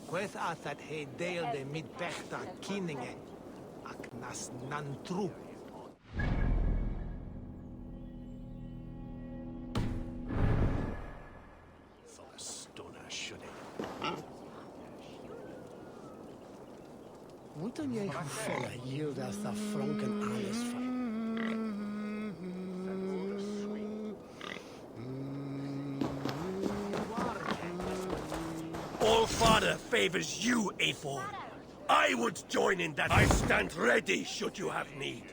Queth athat he dale de mid pechta kinninge. Ak nas nan tru. For a stunner, should it? Moeten jij gevallen hier dat de Franken alles van? All father favors you, Afor. I would join in that. I stand ready should you have need.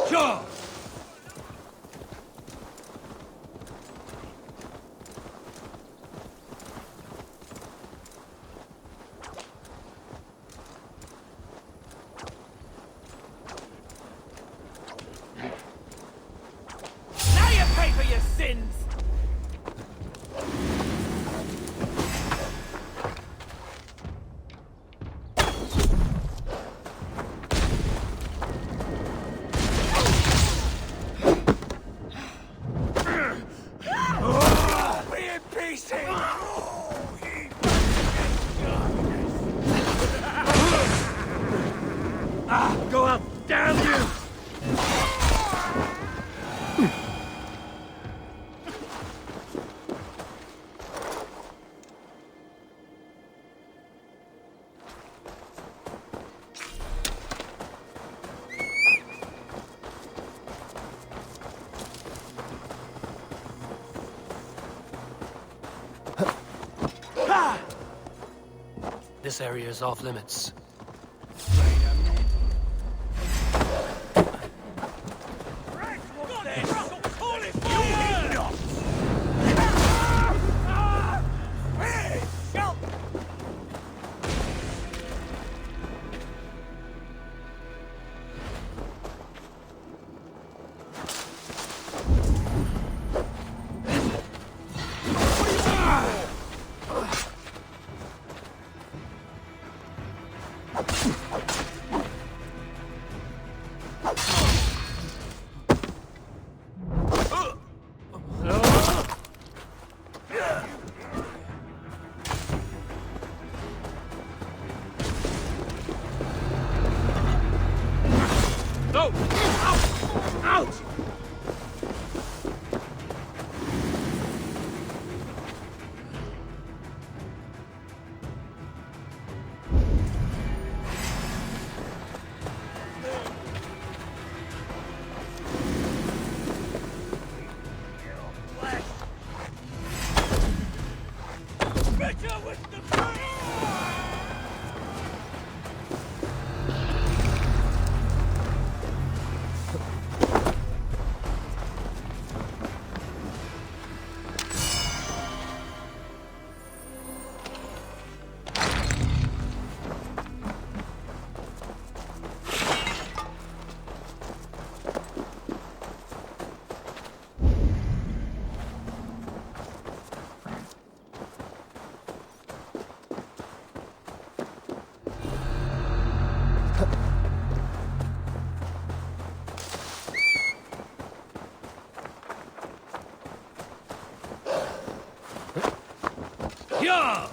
Sure! Now you pay for your sins! Go up! Damn you! This area is off limits. Better with the fire! Yeah!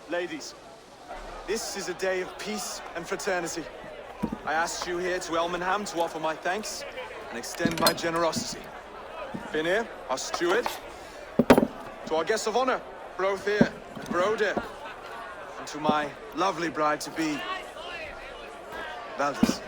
Ladies, this is a day of peace and fraternity. I asked you here to Elmenham to offer my thanks and extend my generosity. Finir, our steward, to our guests of honor, Brothir and Broder, and to my lovely bride-to-be, Valdis.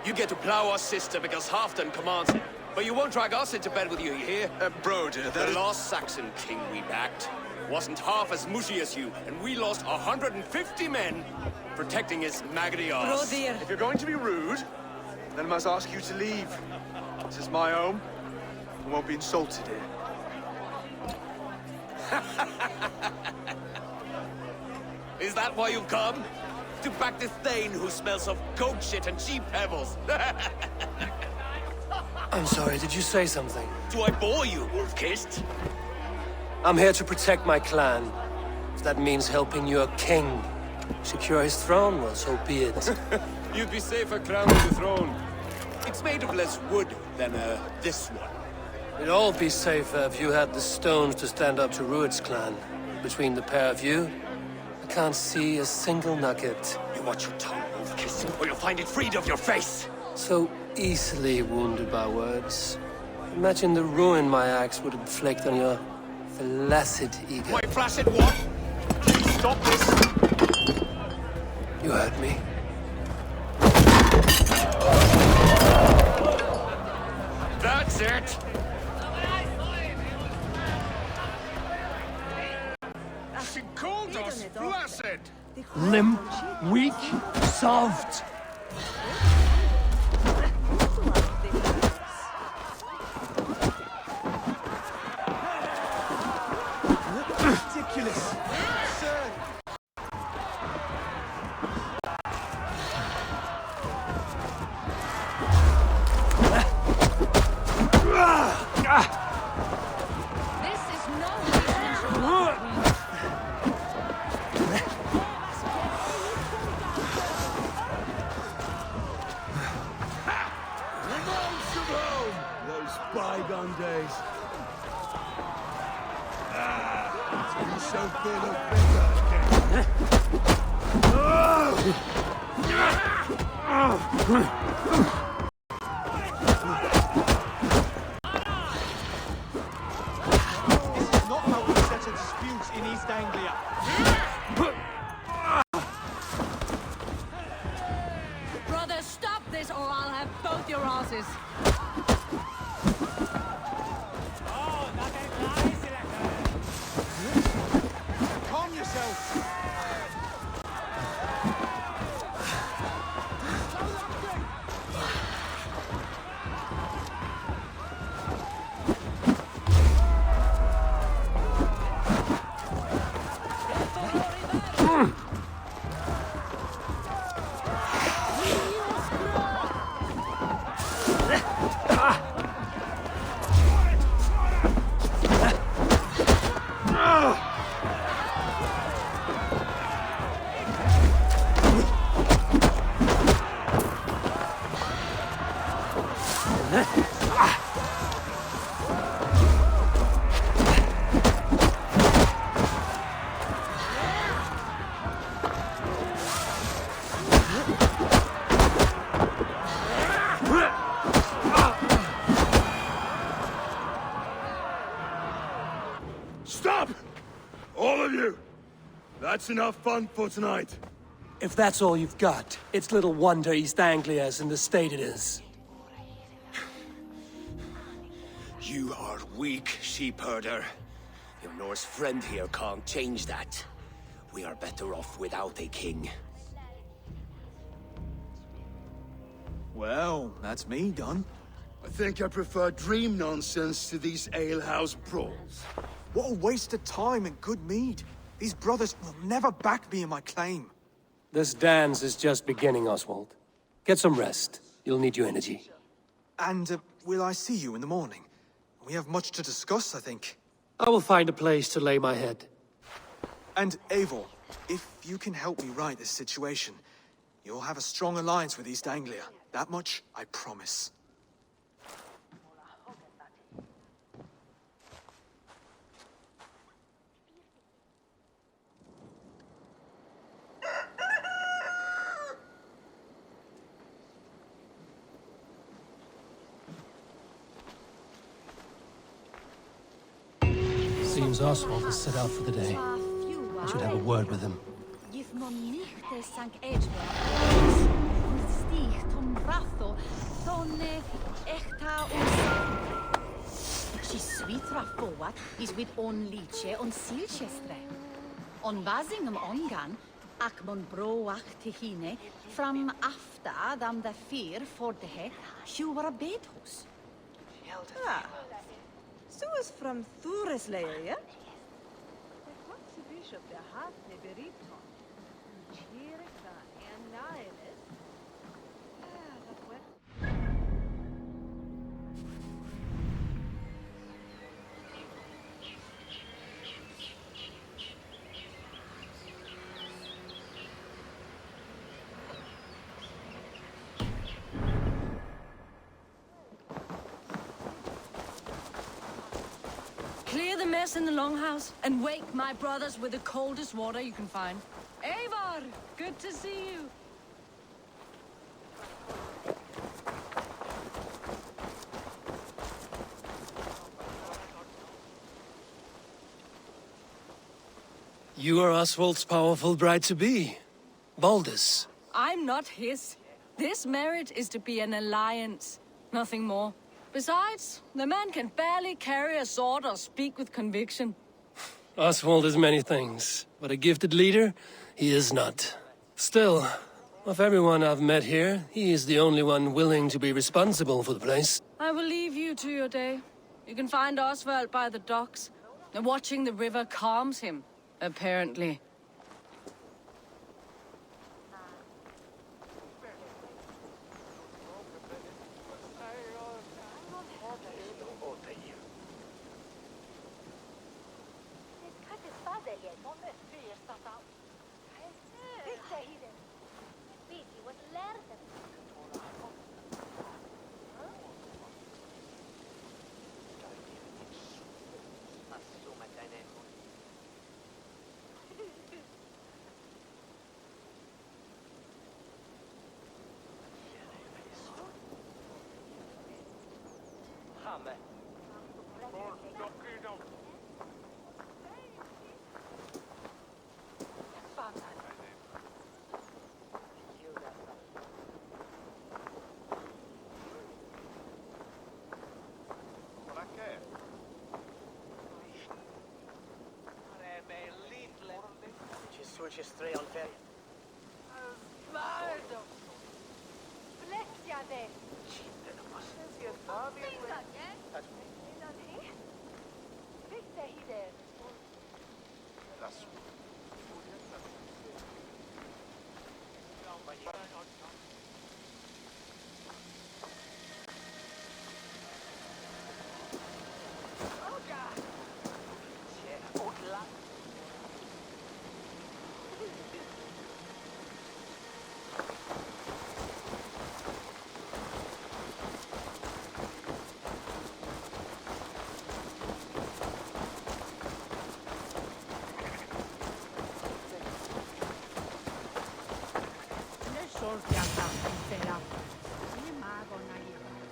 You get to plow our sister because Halfdan commands it. But you won't drag us into bed with you, you hear? Broder, The last Saxon king we backed wasn't half as mushy as you, and we lost 150 men protecting his maggoty arse. If you're going to be rude, then I must ask you to leave. This is my home. I won't be insulted here. Is that why you've come? To back this Thane who smells of goat shit and cheap pebbles? I'm sorry, did you say something? Do I bore you, wolf-kissed? I'm here to protect my clan. If that means helping your king secure his throne, well, so be it. You'd be safer crowned to the throne. It's made of less wood than, this one. It'd all be safer if you had the stones to stand up to Rued's clan. Between the pair of you, I can't see a single nugget. You watch your tongue, wolf-kissed, or you'll find it freed of your face! So easily wounded by words. Imagine the ruin my axe would inflict on your flaccid ego. My flaccid what? Please stop this! You heard me. That's it! She called us flaccid! Limp, weak, soft. Ridiculous. Absurd. This is no reason. Those bygone days. You so full of This is not how we settle disputes in East Anglia. Brother, stop this or I'll have both your asses. Calm yourself. Stop! All of you! That's enough fun for tonight. If that's all you've got, it's little wonder East Anglia is in the state it is. You are weak, sheep herder. Your Norse friend here can't change that. We are better off without a king. Well, that's me done. I think I prefer dream nonsense to these alehouse brawls. What a waste of time and good mead. These brothers will never back me in my claim. This dance is just beginning, Oswald. Get some rest. You'll need your energy. And will I see you in the morning? We have much to discuss, I think. I will find a place to lay my head. And Eivor, if you can help me right this situation, you'll have a strong alliance with East Anglia. That much, I promise. seems Oswald has set out for the day. I should have a word with him. Is with on liedje on zielchestre. On basingum ongan, ak mon broach te hine, from after dam the fear for the he, you were a bedhouse. Ah, so is from Thureslayer, yeah? Clear the mess in the longhouse and wake my brothers with the coldest water you can find. Eivor, good to see you. You are Oswald's powerful bride-to-be, Baldus. I'm not his. This marriage is to be an alliance, nothing more. Besides, the man can barely carry a sword or speak with conviction. Oswald is many things, but a gifted leader, he is not. Still, of everyone I've met here, he is the only one willing to be responsible for the place. I will leave you to your day. You can find Oswald by the docks. And watching the river calms him, apparently. Just stray on ferry.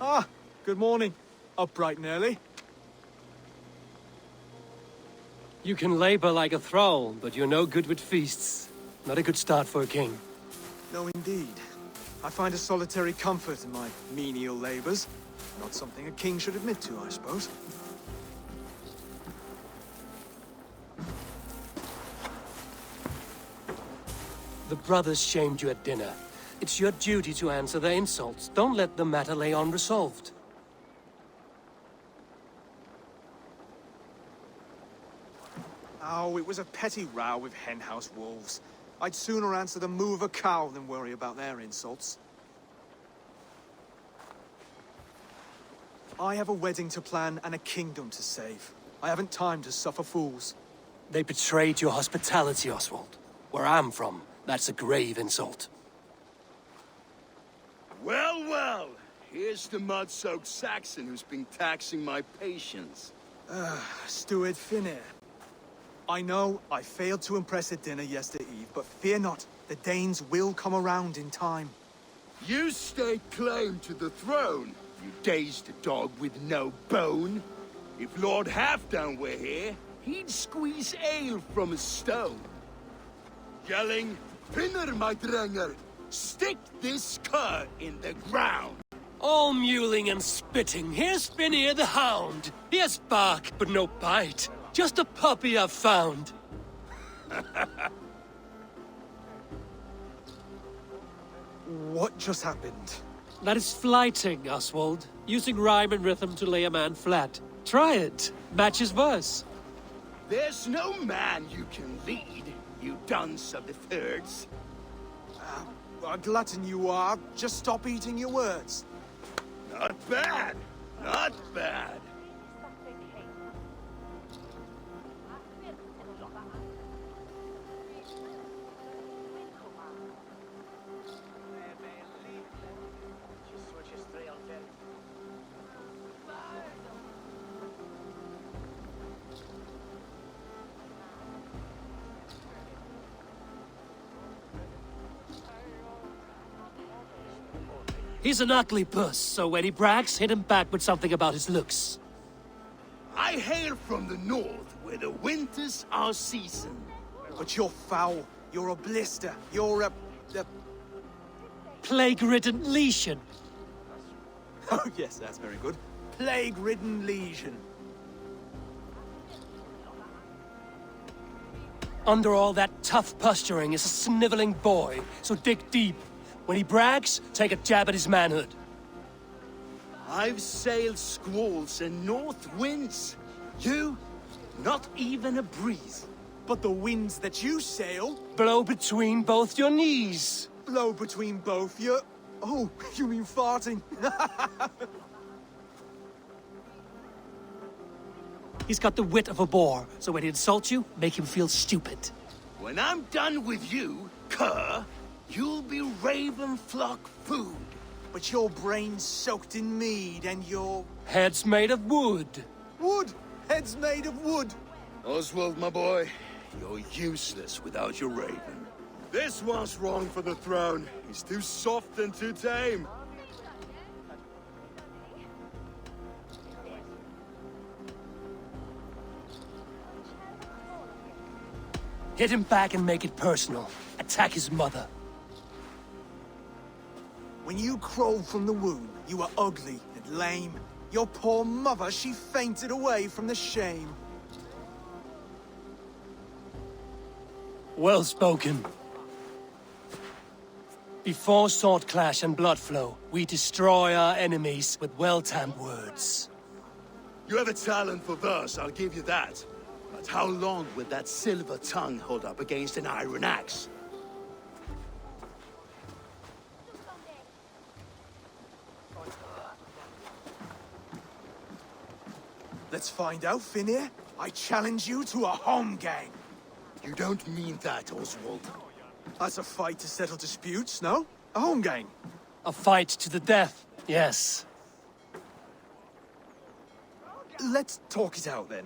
Ah, good morning. Up bright and early. You can labor like a thrall, but you're no good with feasts. Not a good start for a king. No, indeed. I find a solitary comfort in my menial labors. Not something a king should admit to, I suppose. The brothers shamed you at dinner. It's your duty to answer their insults. Don't let the matter lay unresolved. Oh, it was a petty row with henhouse wolves. I'd sooner answer the moo of a cow than worry about their insults. I have a wedding to plan and a kingdom to save. I haven't time to suffer fools. They betrayed your hospitality, Oswald. Where I'm from, that's a grave insult. Well, well. Here's the mud-soaked Saxon who's been taxing my patience. Steward Finir. I know I failed to impress at dinner yesterday eve, but fear not, the Danes will come around in time. You stake claim to the throne, you dazed dog with no bone. If Lord Halfdan were here, he'd squeeze ale from a stone. Yelling, "Finner, my drenger! Stick this cur in the ground!" All mewling and spitting. Here's Finnear the Hound. He has bark, but no bite. Just a puppy I've found. What just happened? That is flighting, Oswald. Using rhyme and rhythm to lay a man flat. Try it. Matches verse. There's no man you can lead, you dunce of the thirds. A glutton you are. Just stop eating your words. Not bad. Not bad. He's an ugly puss, so when he brags, hit him back with something about his looks. I hail from the north, where the winters are season. But you're foul. You're a blister. You're a... Plague-ridden lesion. Oh, yes, that's very good. Plague-ridden lesion. Under all that tough posturing is a sniveling boy, so dig deep. When he brags, take a jab at his manhood. I've sailed squalls and north winds. You, not even a breeze. But the winds that you sail Blow between both your knees. blow between both your... Oh, you mean farting? He's got the wit of a boar, so when he insults you, make him feel stupid. When I'm done with you, cur, you'll be raven flock food. But your brain's soaked in mead and your... Head's made of wood. Wood! Head's made of wood! Oswald, my boy, you're useless without your raven. This one's wrong for the throne. He's too soft and too tame. Hit him back and make it personal. Attack his mother. When you crawled from the womb, you were ugly and lame. Your poor mother, she fainted away from the shame. Well spoken. Before sword clash and blood flow, we destroy our enemies with well-timed words. You have a talent for verse, I'll give you that. But how long will that silver tongue hold up against an iron axe? Let's find out, Finnear. I challenge you to a home gang. You don't mean that, Oswald. That's a fight to settle disputes, no? A home gang. A fight to the death, yes. Let's talk it out, then.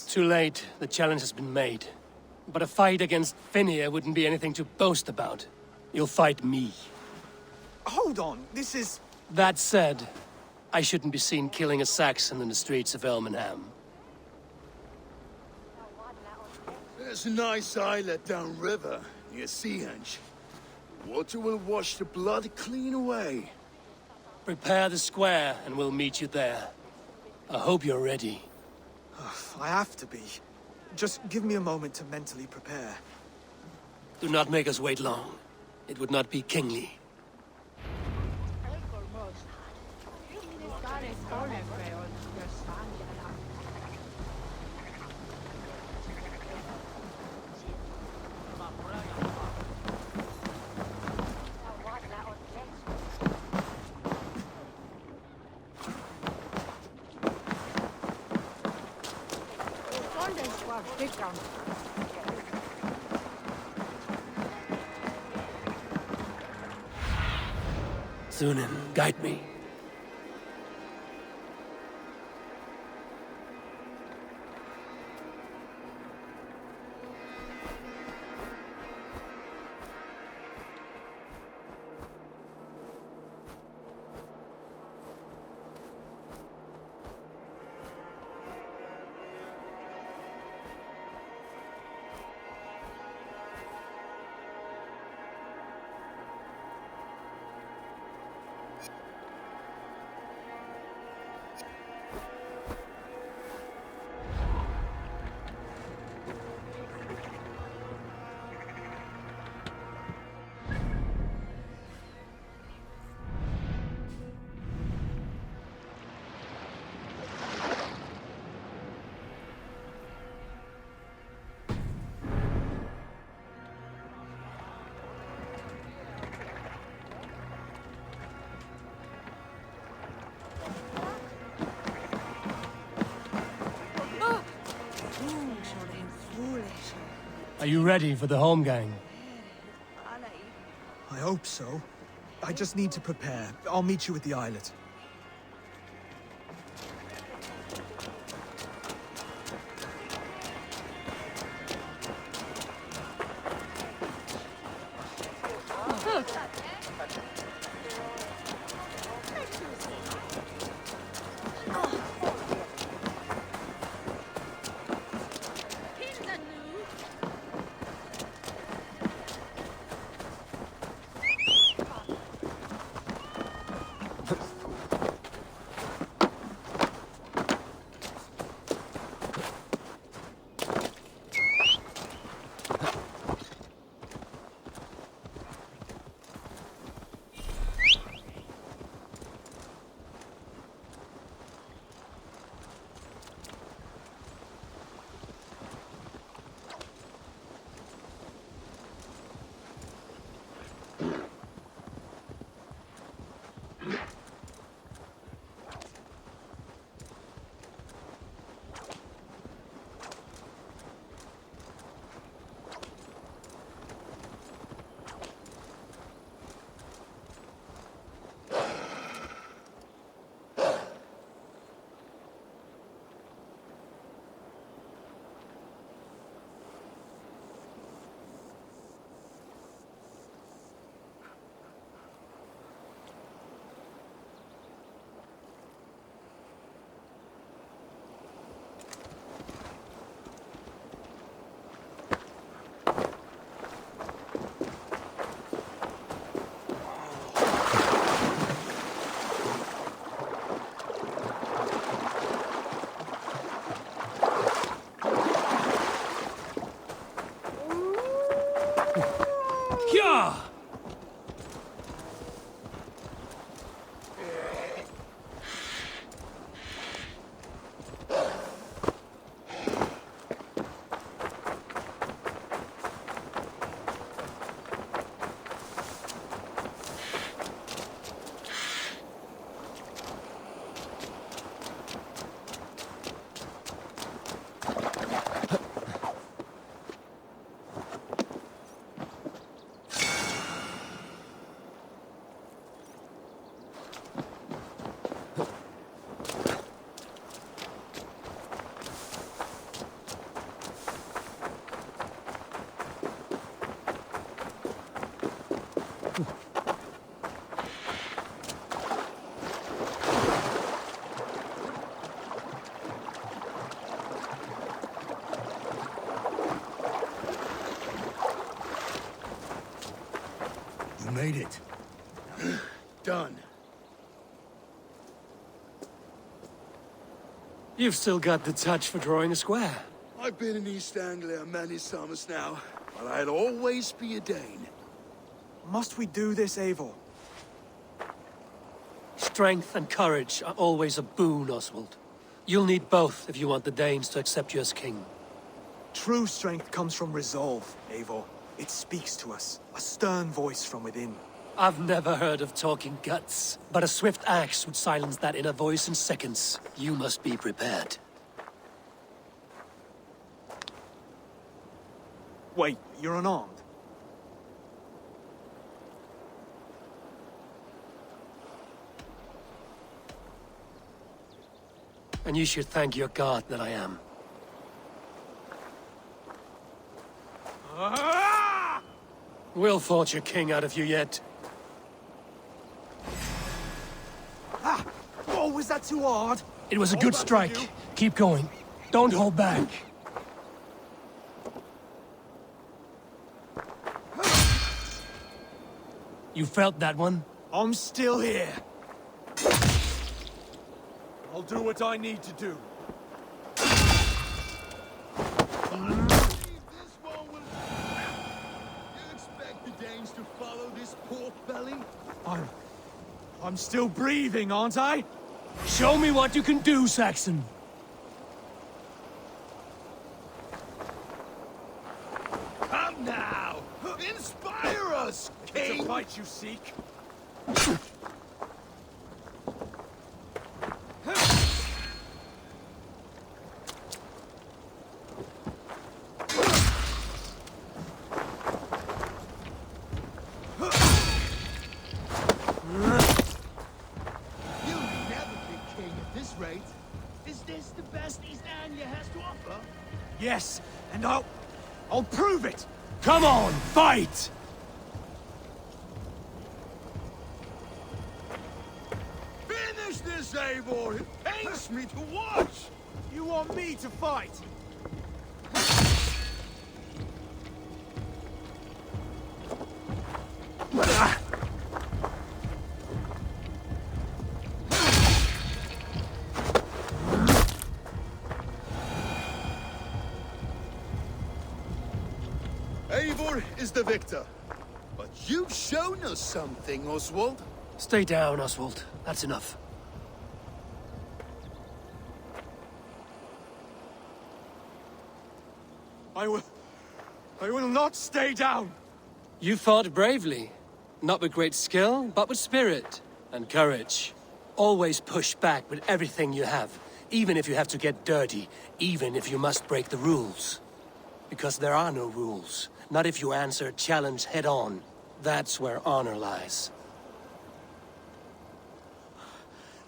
Too late, the challenge has been made. But a fight against Finnear wouldn't be anything to boast about. You'll fight me. Hold on, this is... That said, I shouldn't be seen killing a Saxon in the streets of Elmenham. There's a nice islet downriver, near Seahenge. Water will wash the blood clean away. Prepare the square, and we'll meet you there. I hope you're ready. I have to be. Just give me a moment to mentally prepare. Do not make us wait long. It would not be kingly. Thunin, guide me. Are you ready for the home gang? I hope so. I just need to prepare. I'll meet you at the islet. Yeah! You made it. Done. You've still got the touch for drawing a square. I've been in East Anglia many summers now, but I'll always be a Dane. Must we do this, Eivor? Strength and courage are always a boon, Oswald. You'll need both if you want the Danes to accept you as king. True strength comes from resolve, Eivor. It speaks to us, a stern voice from within. I've never heard of talking guts, but a swift axe would silence that inner voice in seconds. You must be prepared. Wait, you're unarmed? And you should thank your god that I am. We'll forge a king out of you yet. Ah! Oh, was that too hard? It was a good strike. Keep going. Don't hold back. You felt that one? I'm still here. I'll do what I need to do. I'm still breathing, aren't I? Show me what you can do, Saxon. Come now! Inspire us, It's a fight you seek. Yes, and I'll prove it! Come on, fight! Finish this, Eivor! It pains me to watch! You want me to fight? Eivor is the victor. But you've shown us something, Oswald. Stay down, Oswald. That's enough. I will not stay down! You fought bravely. Not with great skill, but with spirit and courage. Always push back with everything you have, even if you have to get dirty, even if you must break the rules. Because there are no rules. Not if you answer a challenge head-on. That's where honor lies.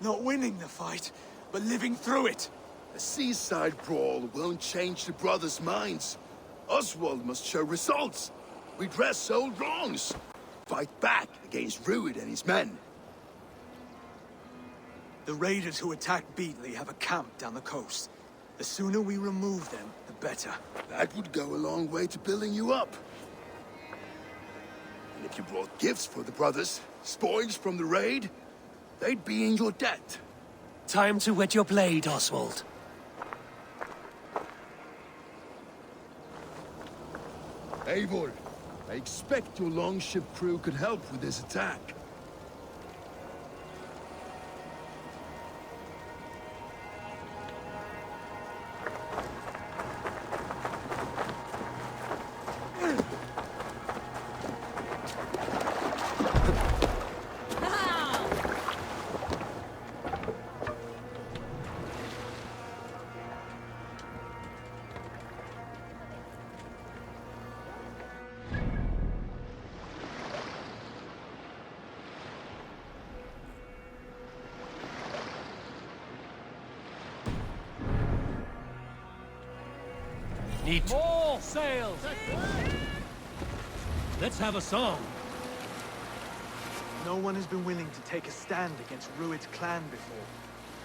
Not winning the fight, but living through it. A seaside brawl won't change the brothers' minds. Oswald must show results. Redress old wrongs. Fight back against Rued and his men. The raiders who attacked Beatley have a camp down the coast. The sooner we remove them, the better. That would go a long way to building you up. And if you brought gifts for the brothers, spoils from the raid, they'd be in your debt. Time to wet your blade, Oswald. Eivor, I expect your longship crew could help with this attack. Neat. More sails! Let's have a song. No one has been willing to take a stand against Rued's clan before.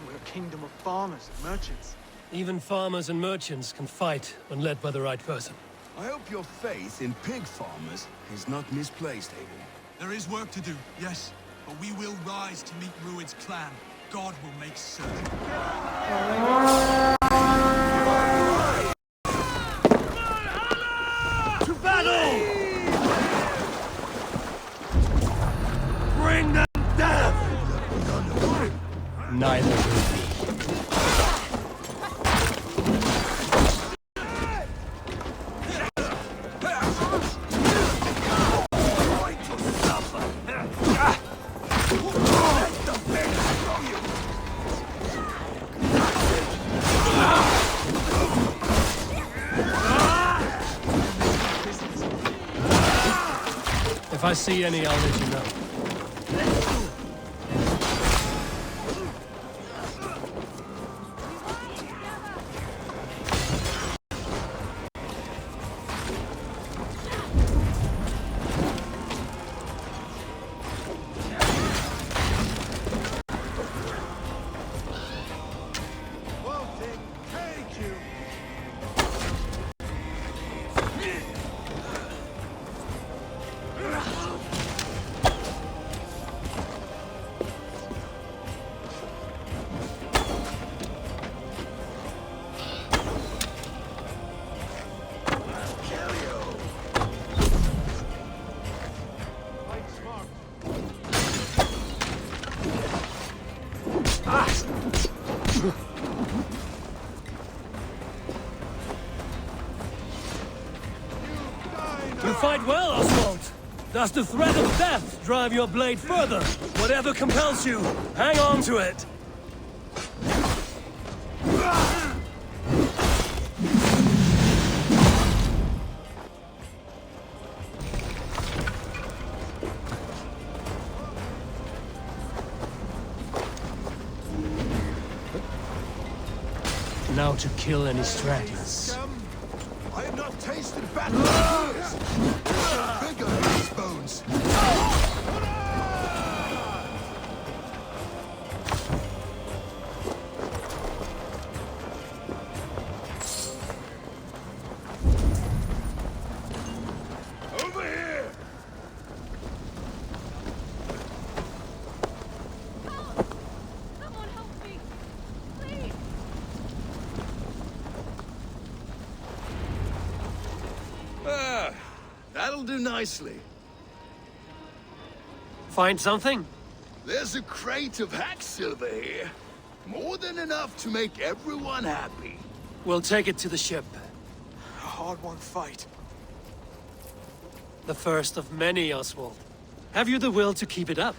We're a kingdom of farmers and merchants. Even farmers and merchants can fight when led by the right person. I hope your faith in pig farmers is not misplaced, Eivor. There is work to do, yes. But we will rise to meet Rued's clan. God will make certain. To battle! Bring them death! Neither will be. If I see any, I'll let you know. You fight well, Oswald. Does the threat of death drive your blade further? Whatever compels you, hang on to it. Now to kill any stragglers. Taste the battle of yours. They're bigger than these bones. Over here! Someone help me! Please! Ah, that'll do nicely. Find something? There's a crate of hack silver here. More than enough to make everyone happy. We'll take it to the ship. A hard-won fight. The first of many, Oswald. Have you the will to keep it up?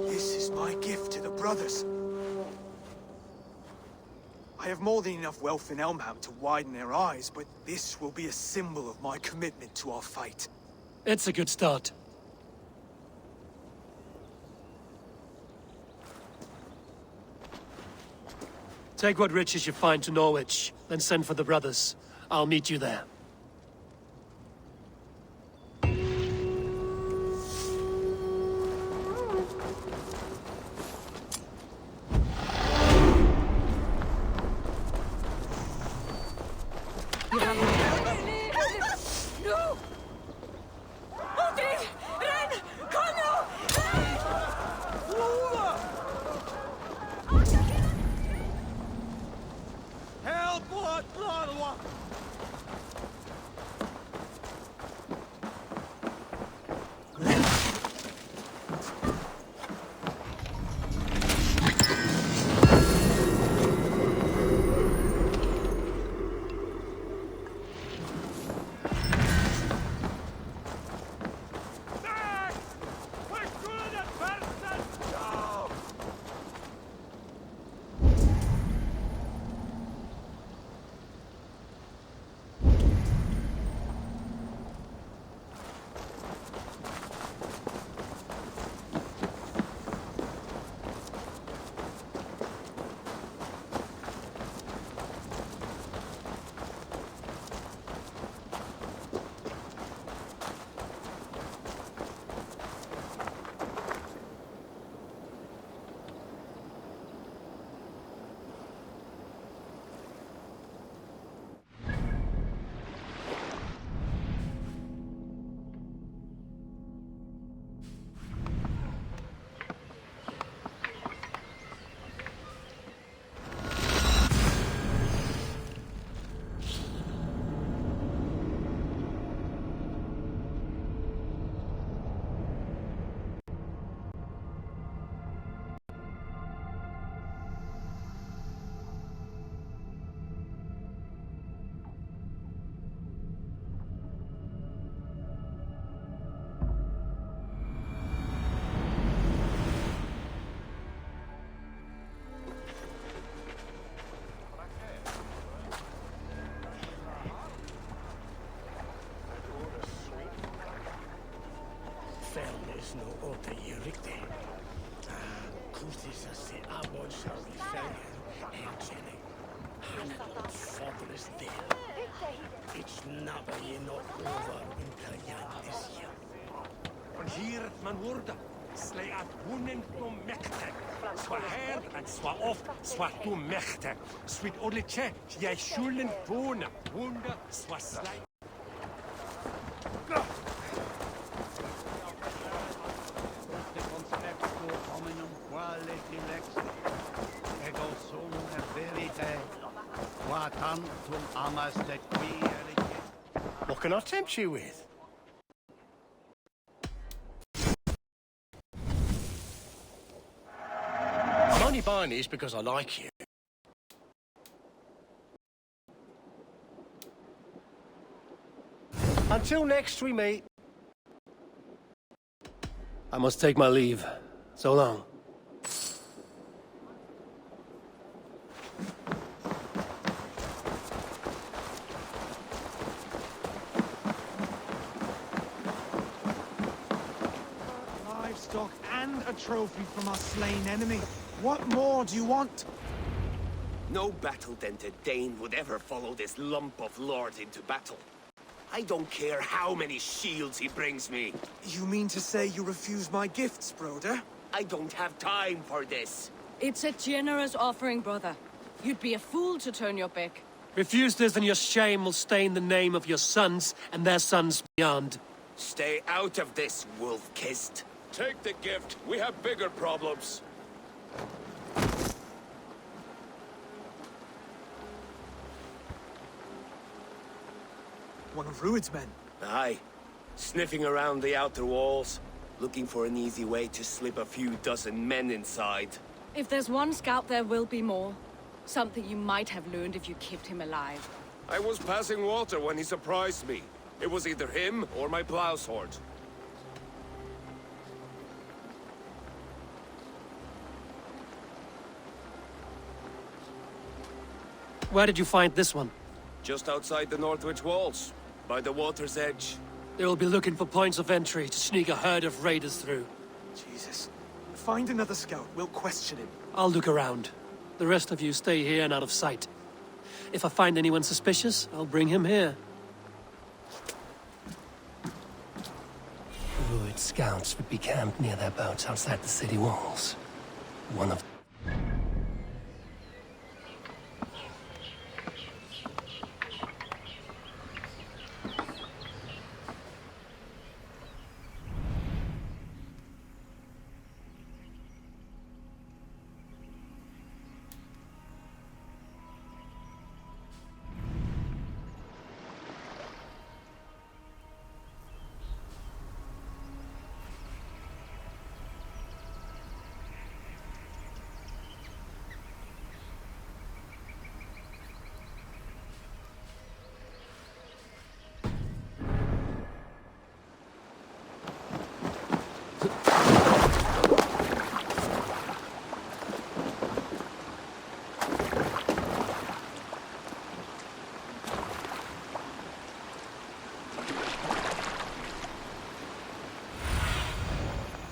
This is my gift to the brothers. I have more than enough wealth in Elmham to widen their eyes, but this will be a symbol of my commitment to our fight. It's a good start. Take what riches you find to Norwich, then send for the brothers. I'll meet you there. No! Odin! Ren! Kom nå! Help! What? Fairness no ote Eurykte. Kutis as the abon shall be fair and Jenny. Hannah fortress there. It's never ye not over winter young this year. Und hier het man worden. Slay at woenen to mechte. Swa herd en swa oft, swa to mechte. Sweet odliche, jij schulen wonen. Woende, swa slay. What can I tempt you with? I'm only buying these because I like you. Until next we meet. I must take my leave. So long. livestock and a trophy from our slain enemy. What more do you want? No battle-dented Dane would ever follow this lump of lord into battle. I don't care how many shields he brings me. You mean to say you refuse my gifts, broder? I don't have time for this. It's a generous offering, brother. You'd be a fool to turn your back. Refuse this and your shame will stain the name of your sons and their sons beyond. Stay out of this, wolf-kissed. Take the gift. We have bigger problems. One of Rued's men. Aye. Sniffing around the outer walls, looking for an easy way to slip a few dozen men inside. If there's one scout, there will be more. Something you might have learned if you kept him alive. I was passing water when he surprised me. It was either him or my plow sword. Where did you find this one? Just outside the Northwich walls, by the water's edge. They will be looking for points of entry to sneak a herd of raiders through. Jesus. Find another scout. We'll question him. I'll look around. The rest of you stay here and out of sight. If I find anyone suspicious, I'll bring him here. Rued scouts would be camped near their boats outside the city walls. One of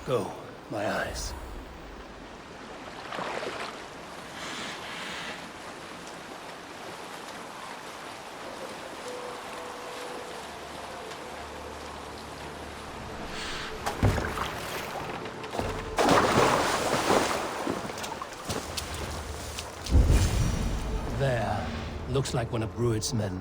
Go, my eyes. There. Looks like one of Rued's men.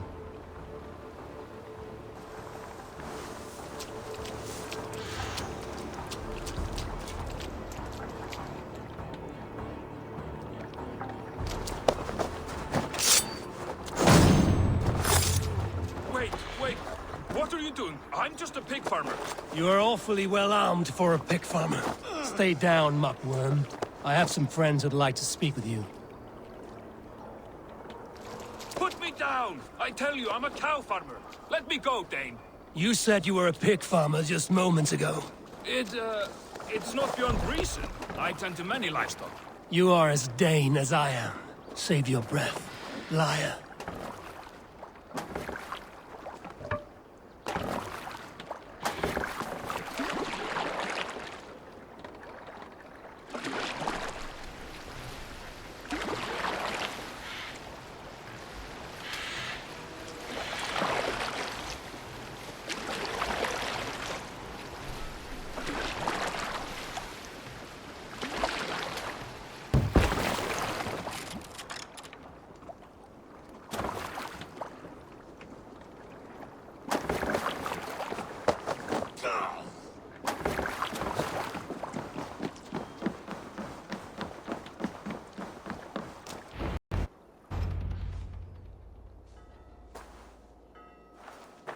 Wait. What are you doing? I'm just a pig farmer. You are awfully well armed for a pig farmer. Stay down, muckworm. I have some friends who'd like to speak with you. Put me down! I tell you, I'm a cow farmer. Let me go, Dane. You said you were a pig farmer just moments ago. It's not beyond reason. I tend to many livestock. You are as Dane as I am. Save your breath, liar.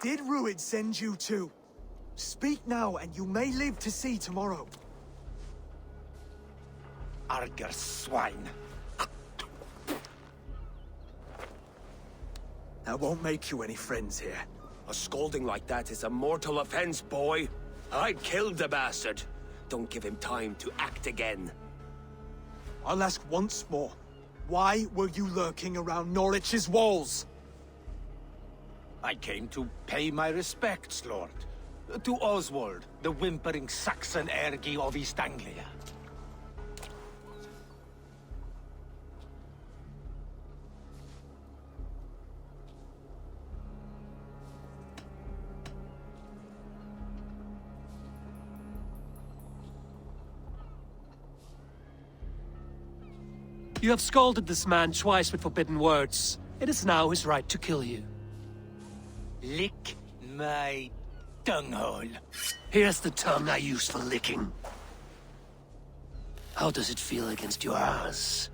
Did Rued send you too? Speak now, and you may live to see tomorrow. Arger swine. That won't make you any friends here. A scolding like that is a mortal offense, boy. I'd kill the bastard. Don't give him time to act again. I'll ask once more. Why were you lurking around Norwich's walls? I came to pay my respects, Lord. To Oswald, the whimpering Saxon ergi of East Anglia. You have scolded this man twice with forbidden words. It is now his right to kill you. Lick my dunghole. Here's the tongue I use for licking. How does it feel against your ass?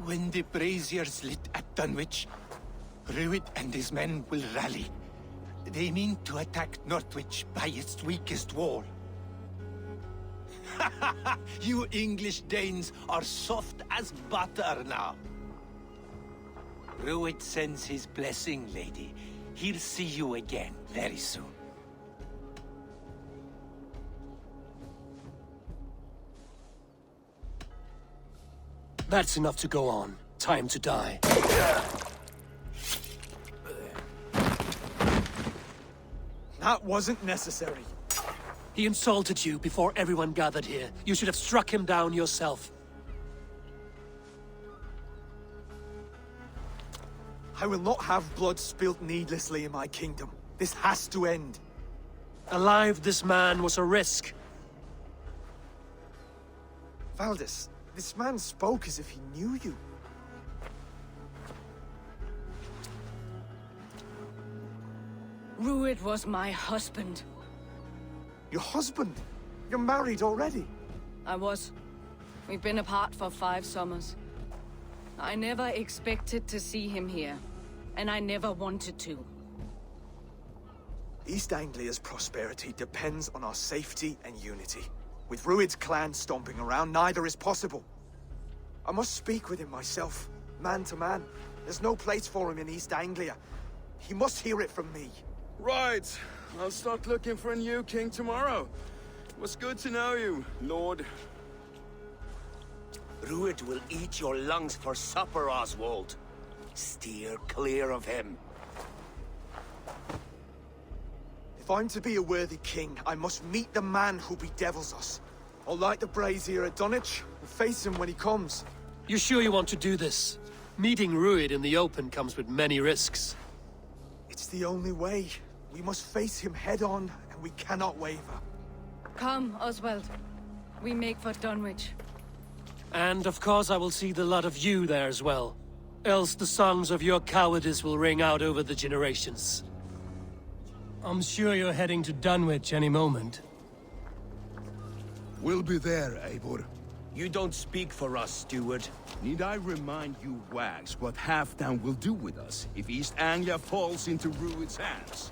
When the braziers lit at Dunwich, Rued and his men will rally. They mean to attack Northwich by its weakest wall. You English Danes are soft as butter now. Rued sends his blessing, lady. He'll see you again very soon. That's enough to go on. Time to die. That wasn't necessary. He insulted you before everyone gathered here. You should have struck him down yourself. I will not have blood spilt needlessly in my kingdom. This has to end. Alive, this man was a risk. Valdis, this man spoke as if he knew you. Rued was my husband. Your husband? You're married already? I was. We've been apart for 5 summers. I never expected to see him here, and I never wanted to. East Anglia's prosperity depends on our safety and unity. With Rued's clan stomping around, neither is possible. I must speak with him myself, man to man. There's no place for him in East Anglia. He must hear it from me. Right. I'll start looking for a new king tomorrow. It was good to know you, Lord. Rued will eat your lungs for supper, Oswald. Steer clear of him. If I'm to be a worthy king, I must meet the man who bedevils us. I'll light the brazier at Dunwich and face him when he comes. You sure you want to do this? Meeting Rued in the open comes with many risks. It's the only way. We must face him head-on, and we cannot waver. Come, Oswald. We make for Dunwich. And of course I will see the lot of you there as well. Else the songs of your cowardice will ring out over the generations. I'm sure you're heading to Dunwich any moment. We'll be there, Eivor. You don't speak for us, steward. Need I remind you, wags, what Halfdan will do with us if East Anglia falls into Rued's hands?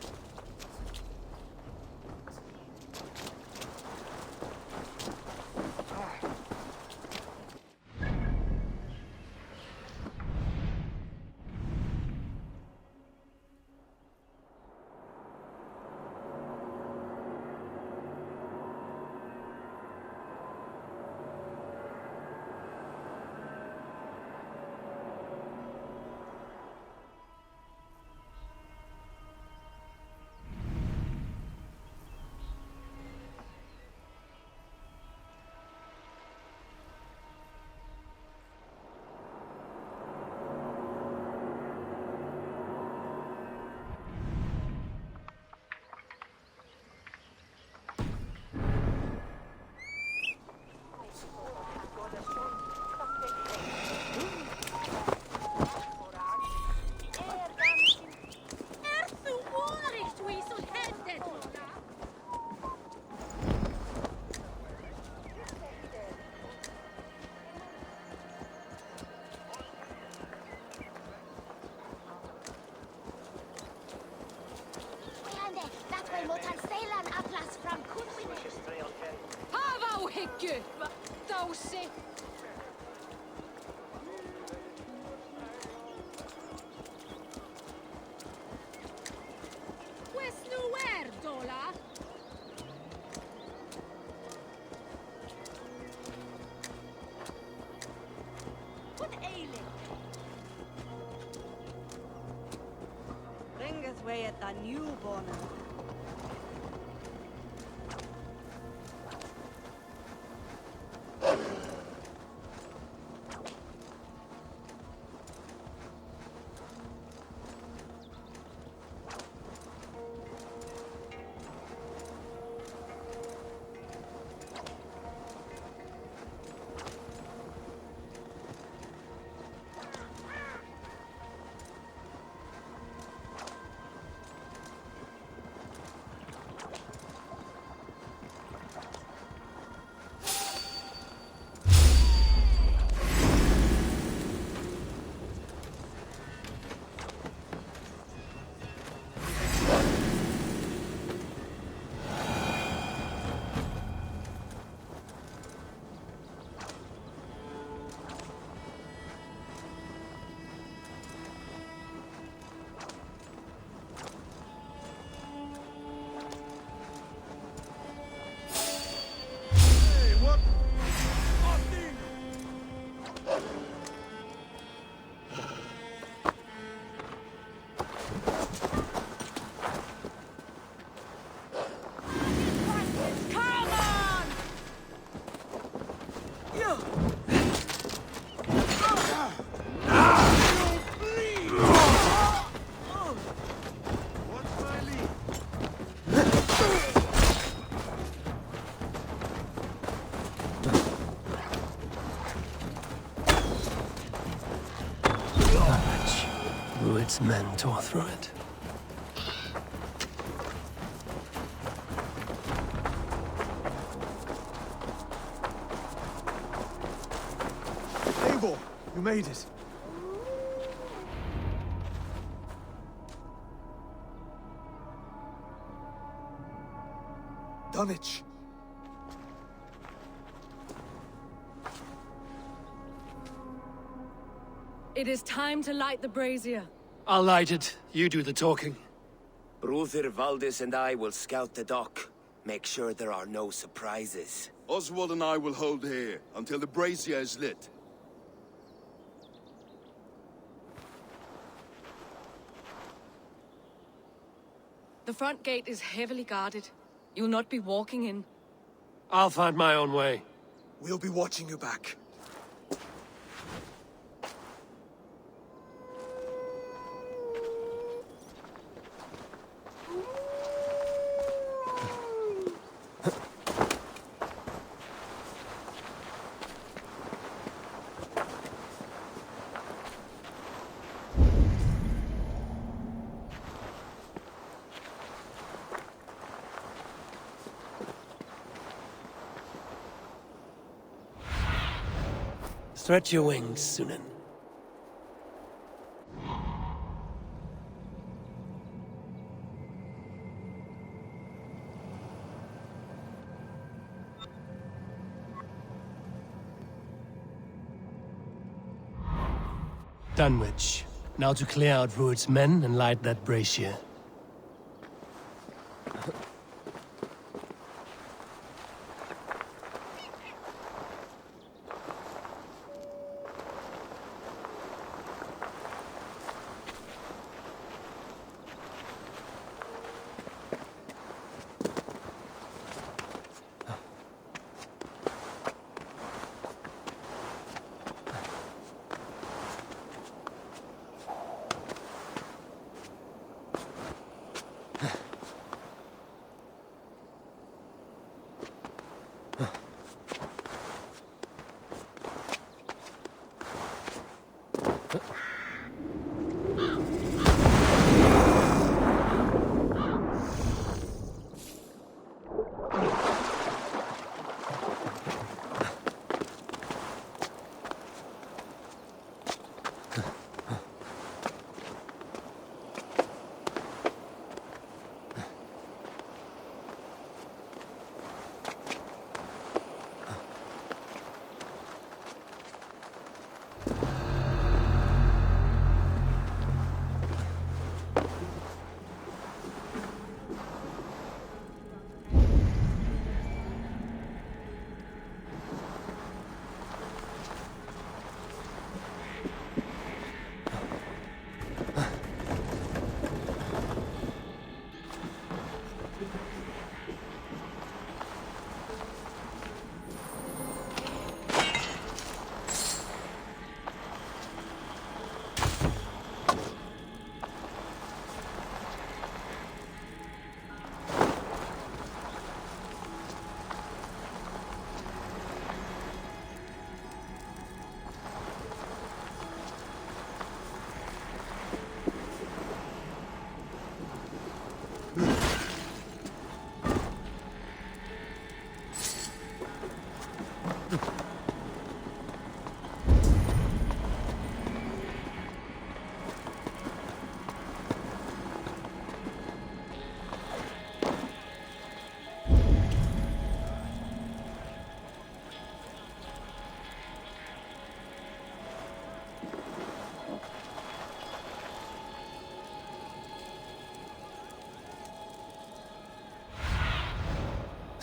Way at the newborn. Rued's men tore through it. Eivor, you made it. Dunwich. It is time to light the brazier. I'll light it. You do the talking. Brother Valdis and I will scout the dock. Make sure there are no surprises. Oswald and I will hold here until the brazier is lit. The front gate is heavily guarded. You'll not be walking in. I'll find my own way. We'll be watching you back. Stretch your wings, Sunan. Dunwich. Now to clear out Rued's men and light that brazier.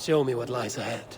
Show me what lies ahead.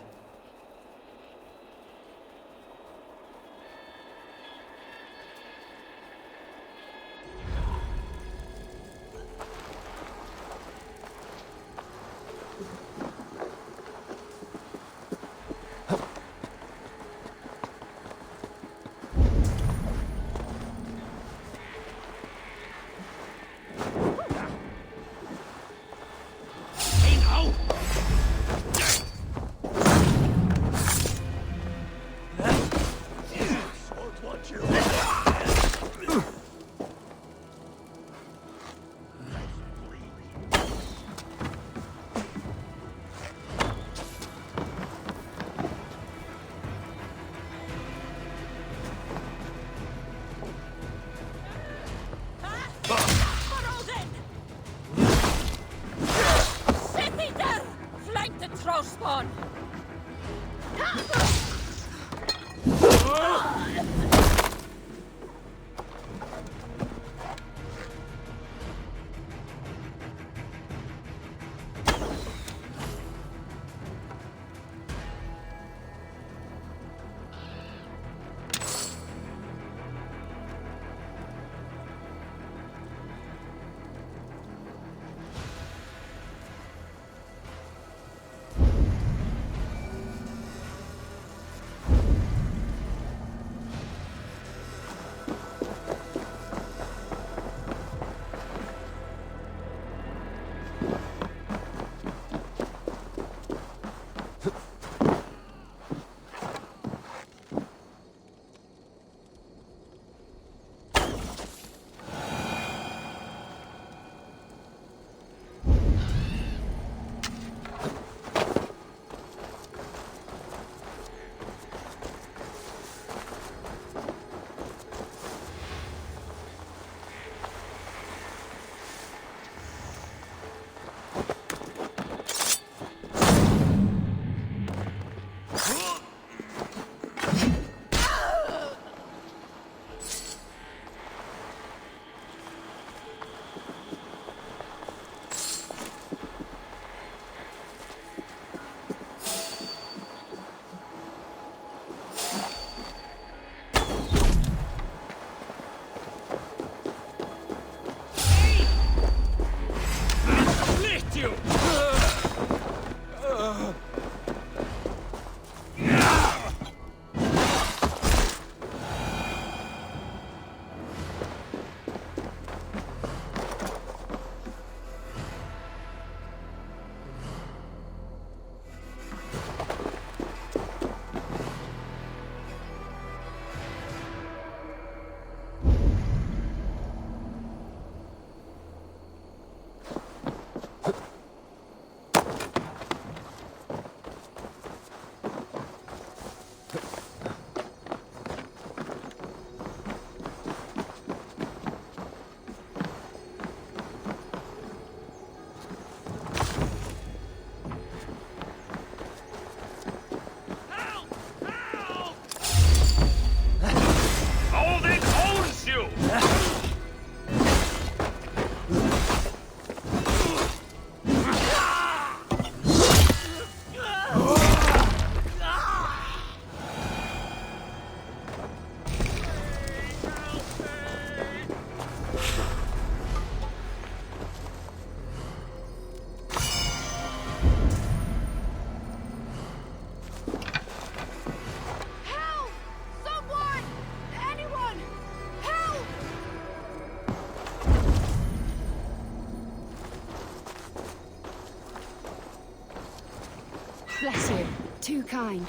Bless you. Too kind.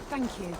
Thank you.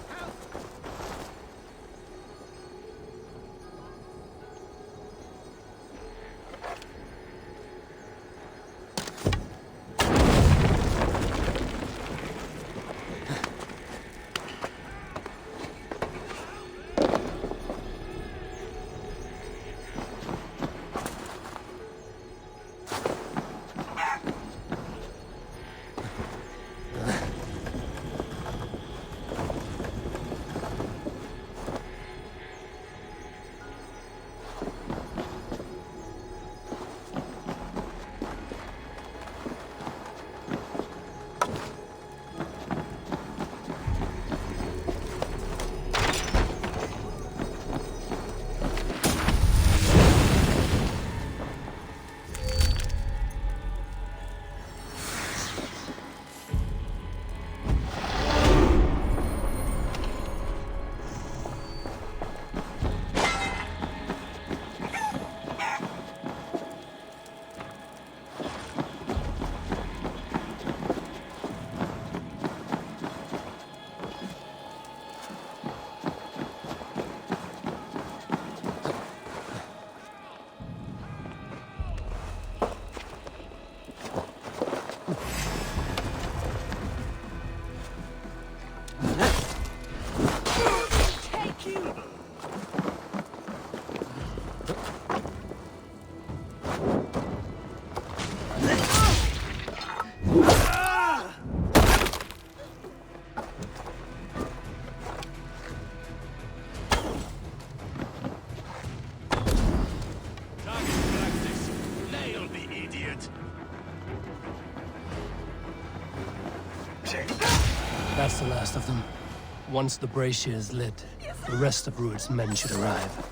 last of them. Once the brazier is lit, the rest of Rued's men should arrive.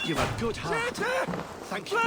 You've a good heart. Thank you.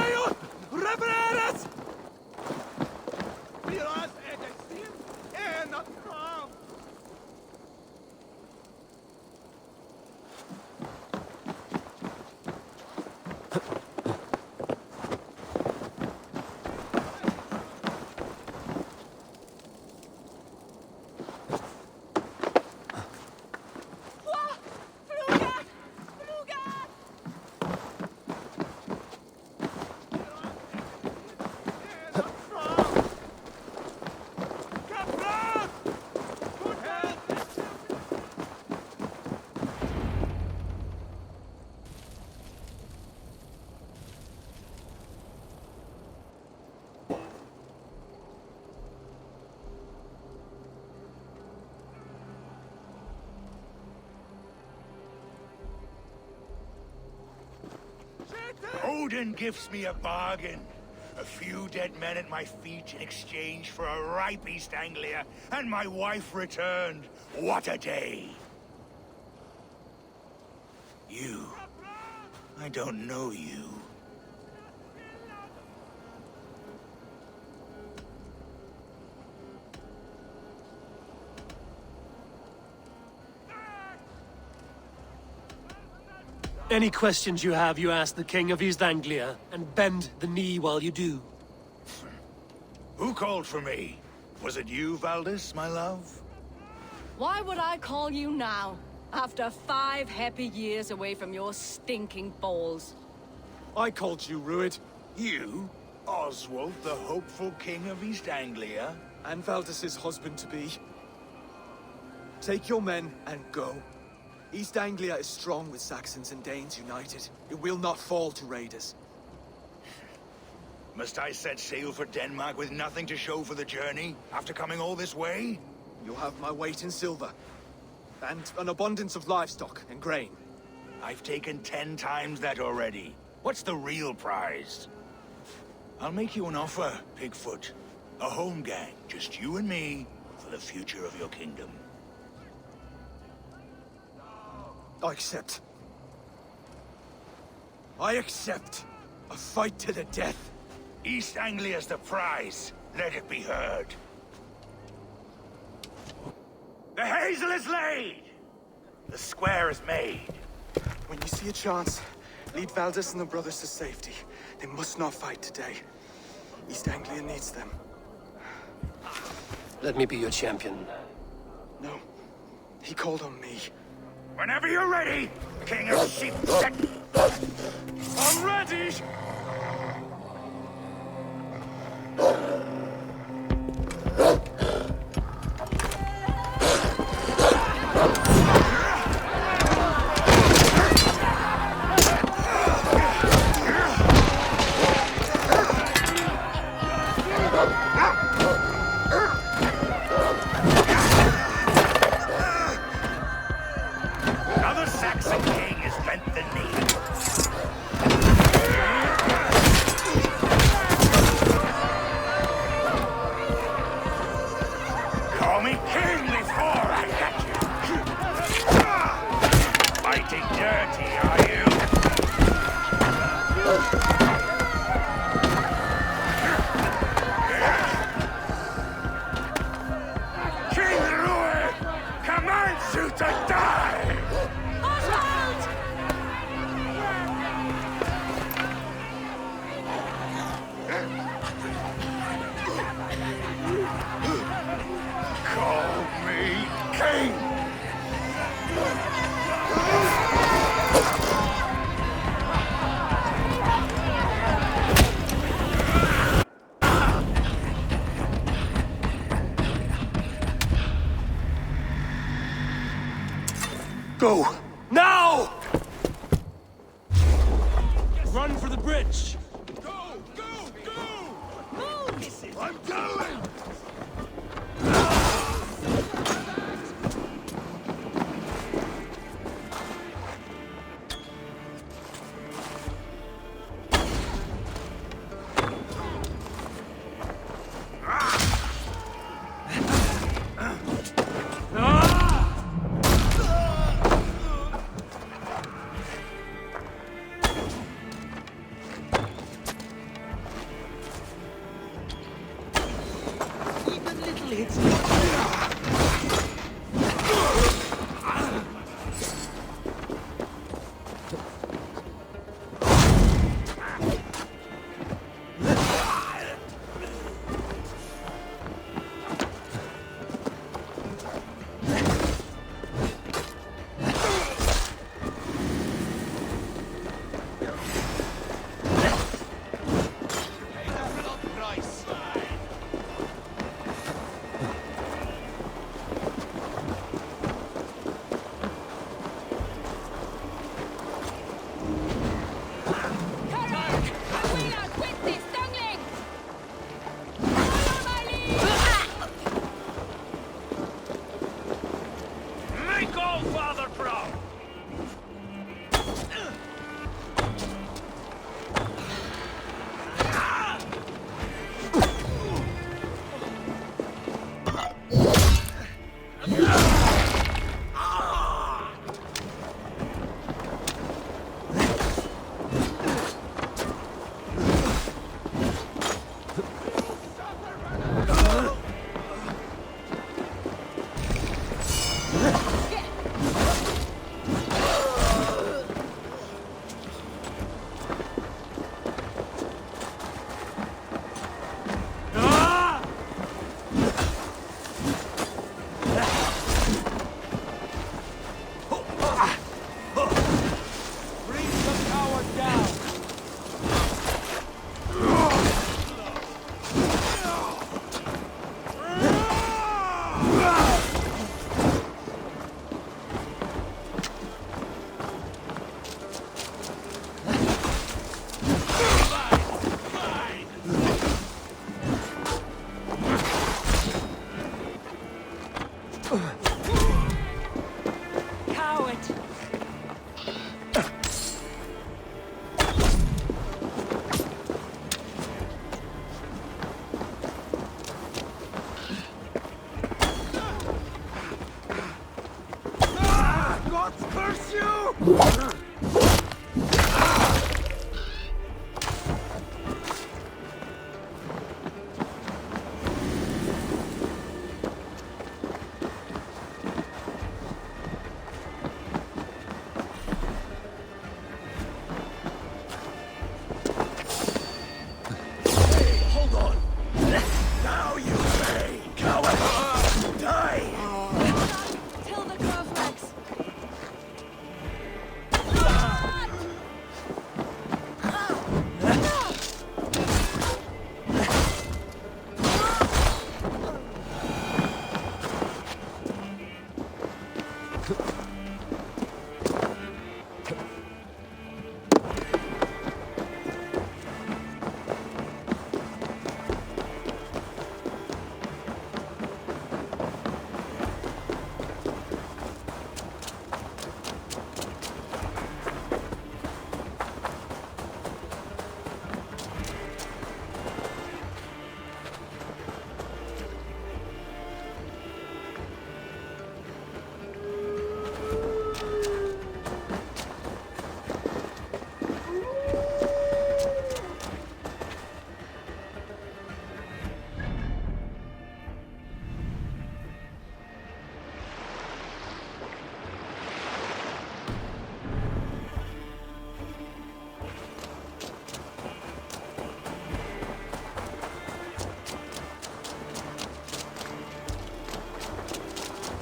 Odin gives me a bargain. A few dead men at my feet in exchange for a ripe East Anglia, and my wife returned. What a day! You. I don't know you. Any questions you have, you ask the King of East Anglia, and bend the knee while you do. Who called for me? Was it you, Valdis, my love? Why would I call you now, after 5 happy years away from your stinking balls? I called you, Rued. You? Oswald, the hopeful King of East Anglia? And Valdis's husband-to-be. Take your men and go. East Anglia is strong with Saxons and Danes united. It will not fall to raiders. Must I set sail for Denmark with nothing to show for the journey, after coming all this way? You'll have my weight in silver. And an abundance of livestock and grain. I've taken 10 times that already. What's the real prize? I'll make you an offer, Pigfoot. A home gang, just you and me, for the future of your kingdom. I accept. I accept. A fight to the death. East Anglia's the prize. Let it be heard. The hazel is laid! The square is made. When you see a chance, lead Valdis and the brothers to safety. They must not fight today. East Anglia needs them. Let me be your champion. No. He called on me. Whenever you're ready, King of Sheep. I'm ready! Another Saxon king has bent the knee. Call me king before I get you. Fighting dirty, are you? King Rued commands you to die! Call me king! Go! Now! Run for the bridge! I'm going!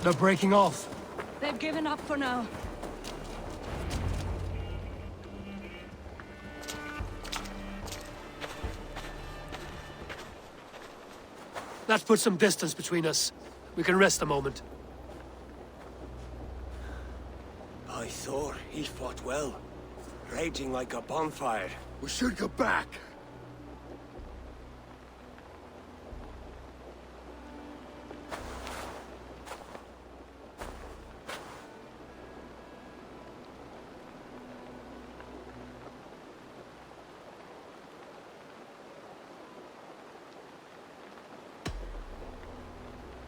They're breaking off. They've given up for now. That puts some distance between us. We can rest a moment. Thor, he fought well. Raging like a bonfire. We should go back.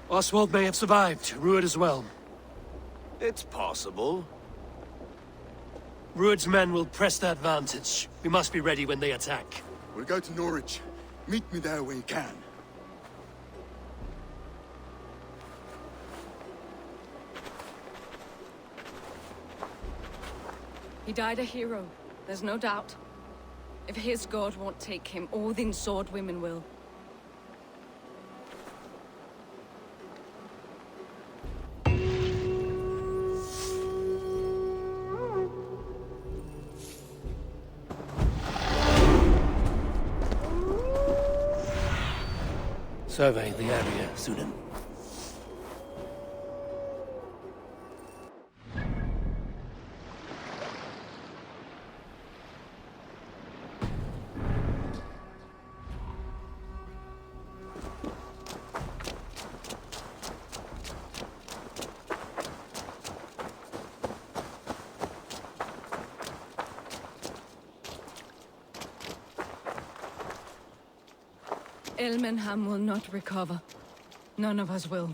Oswald may have survived, Ruud as well. It's possible. Ruud's men will press the advantage. We must be ready when they attack. We'll go to Norwich. Meet me there when you can. He died a hero, there's no doubt. If his god won't take him, Odin's sword women will. Survey the area, Sunan. Elmenham will not recover. None of us will.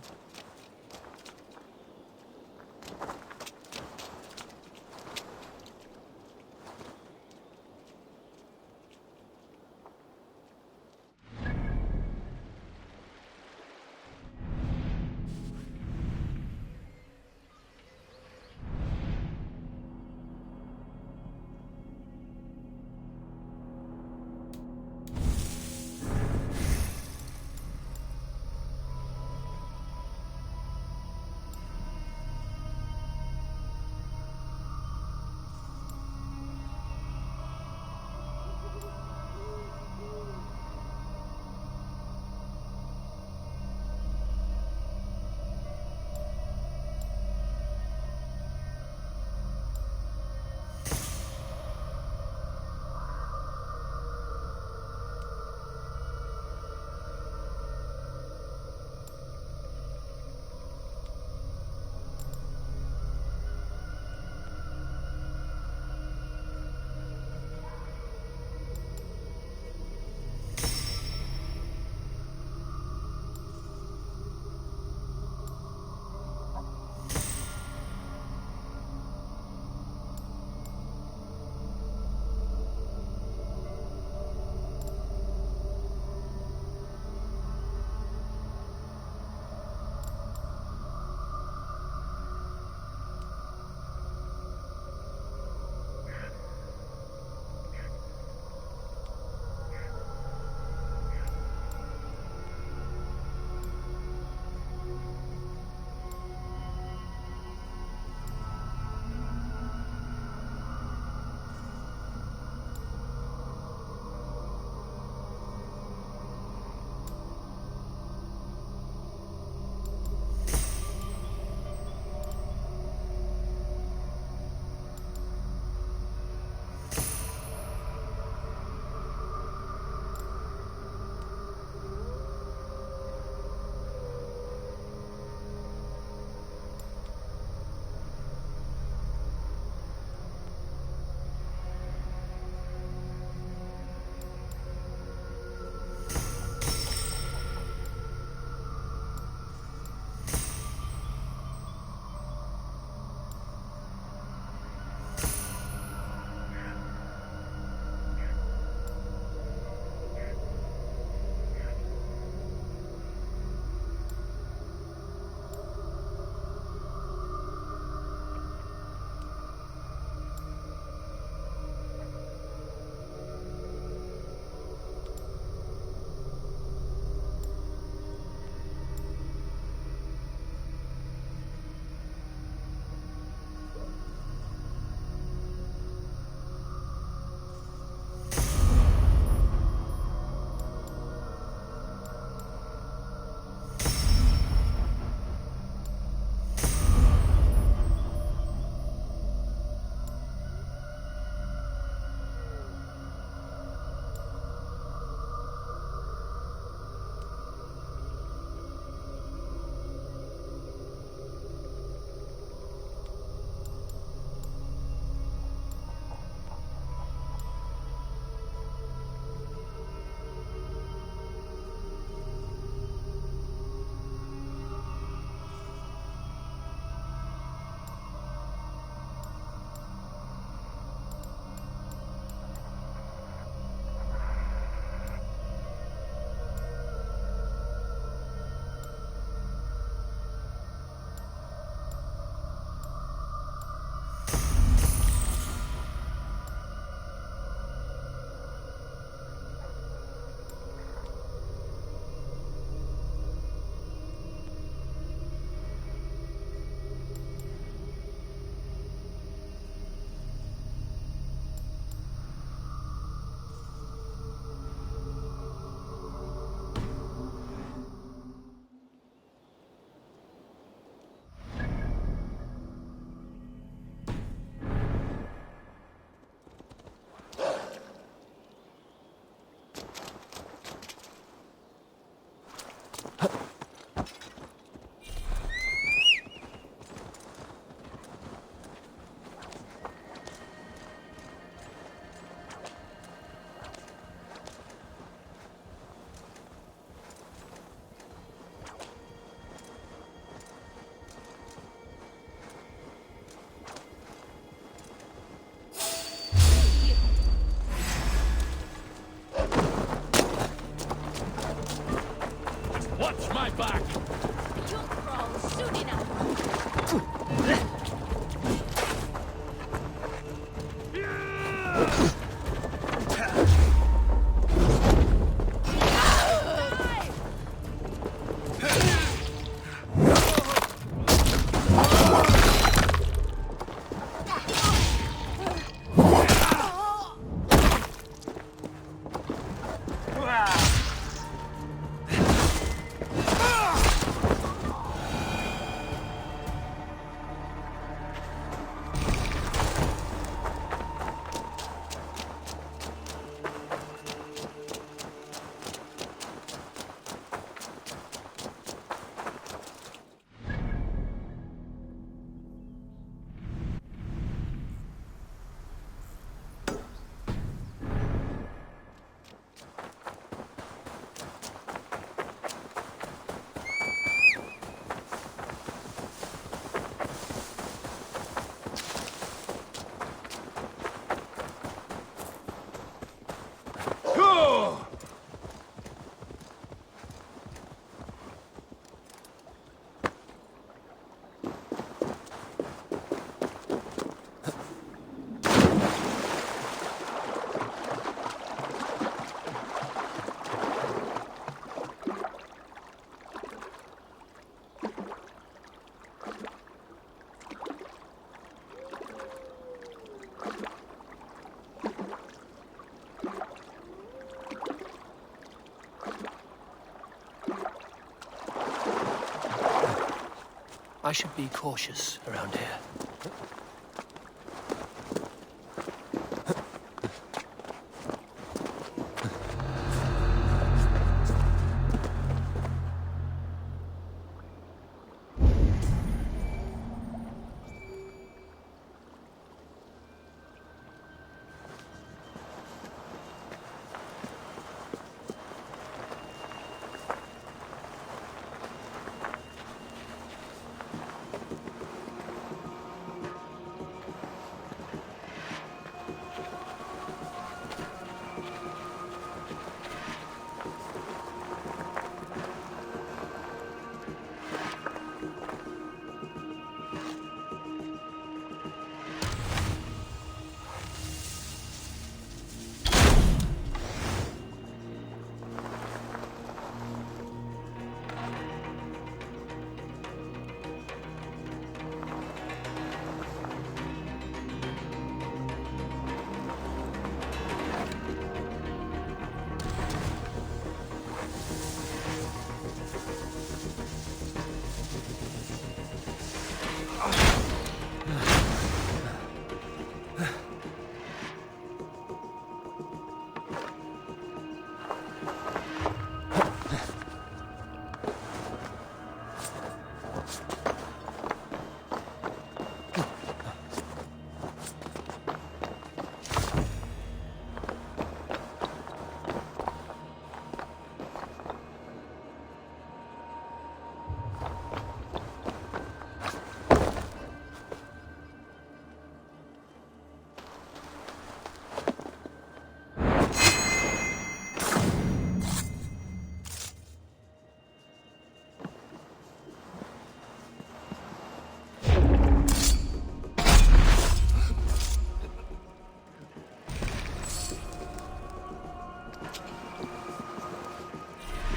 I should be cautious around here.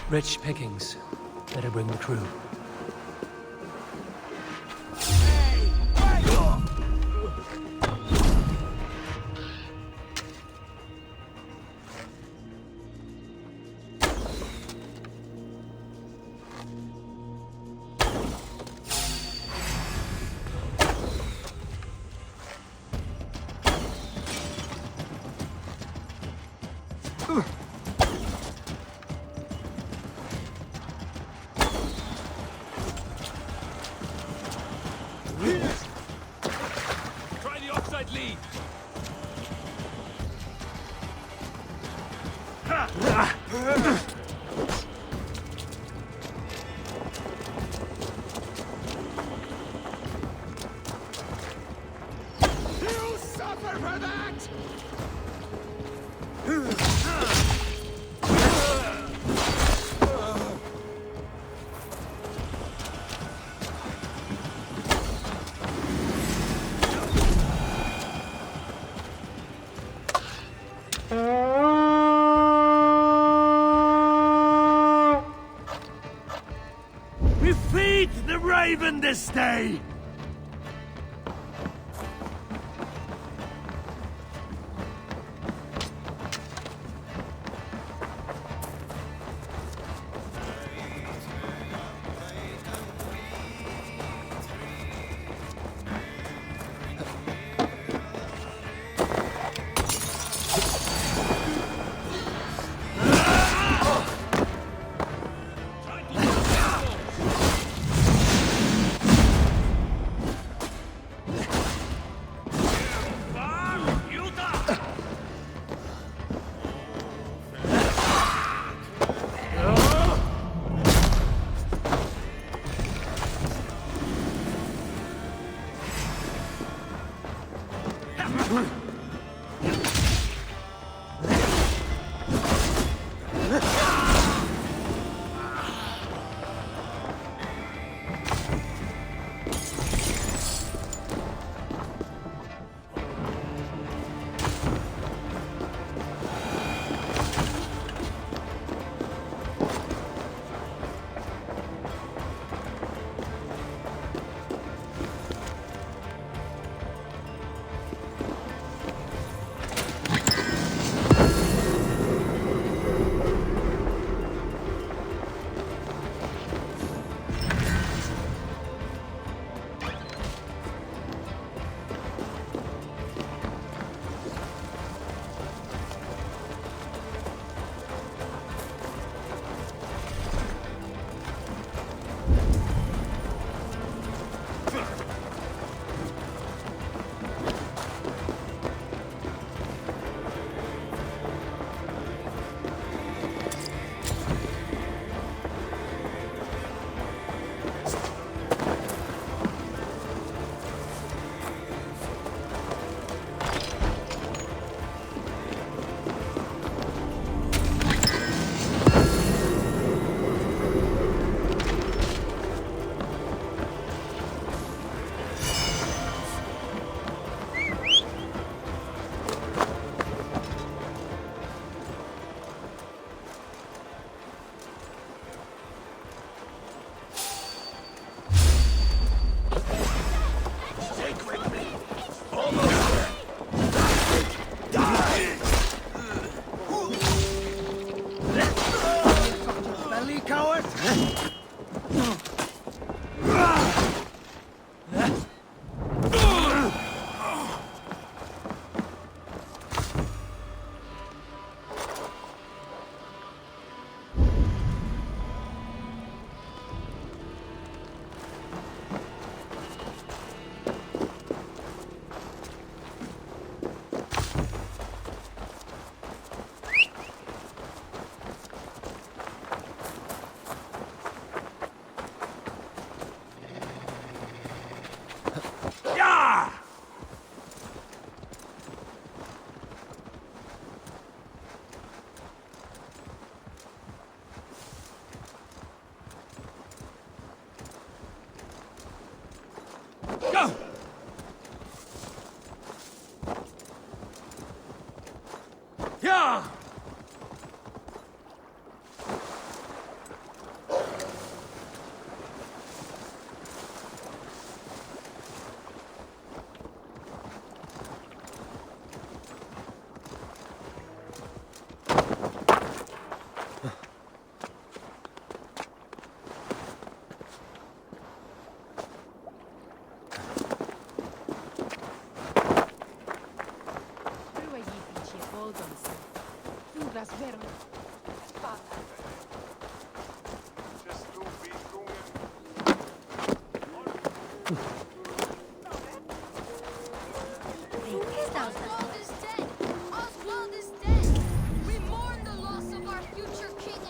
Rich pickings. Better bring the crew. Try the offside lead. You suffer for that! saving this day!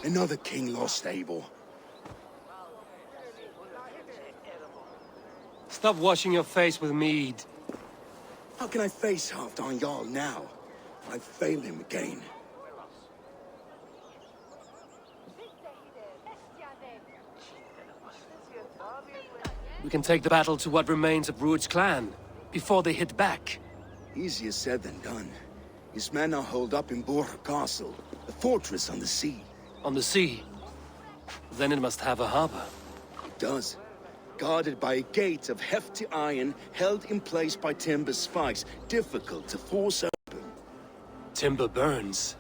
Another king lost, Abel. Stop washing your face with mead. How can I face Halfdan Jarl now? I failed him again. We can take the battle to what remains of Rued's clan, before they hit back. Easier said than done. His men are holed up in Borg Castle, a fortress on the sea. On the sea? Then it must have a harbor. It does. guarded by a gate of hefty iron held in place by timber spikes, difficult to force open. Timber burns.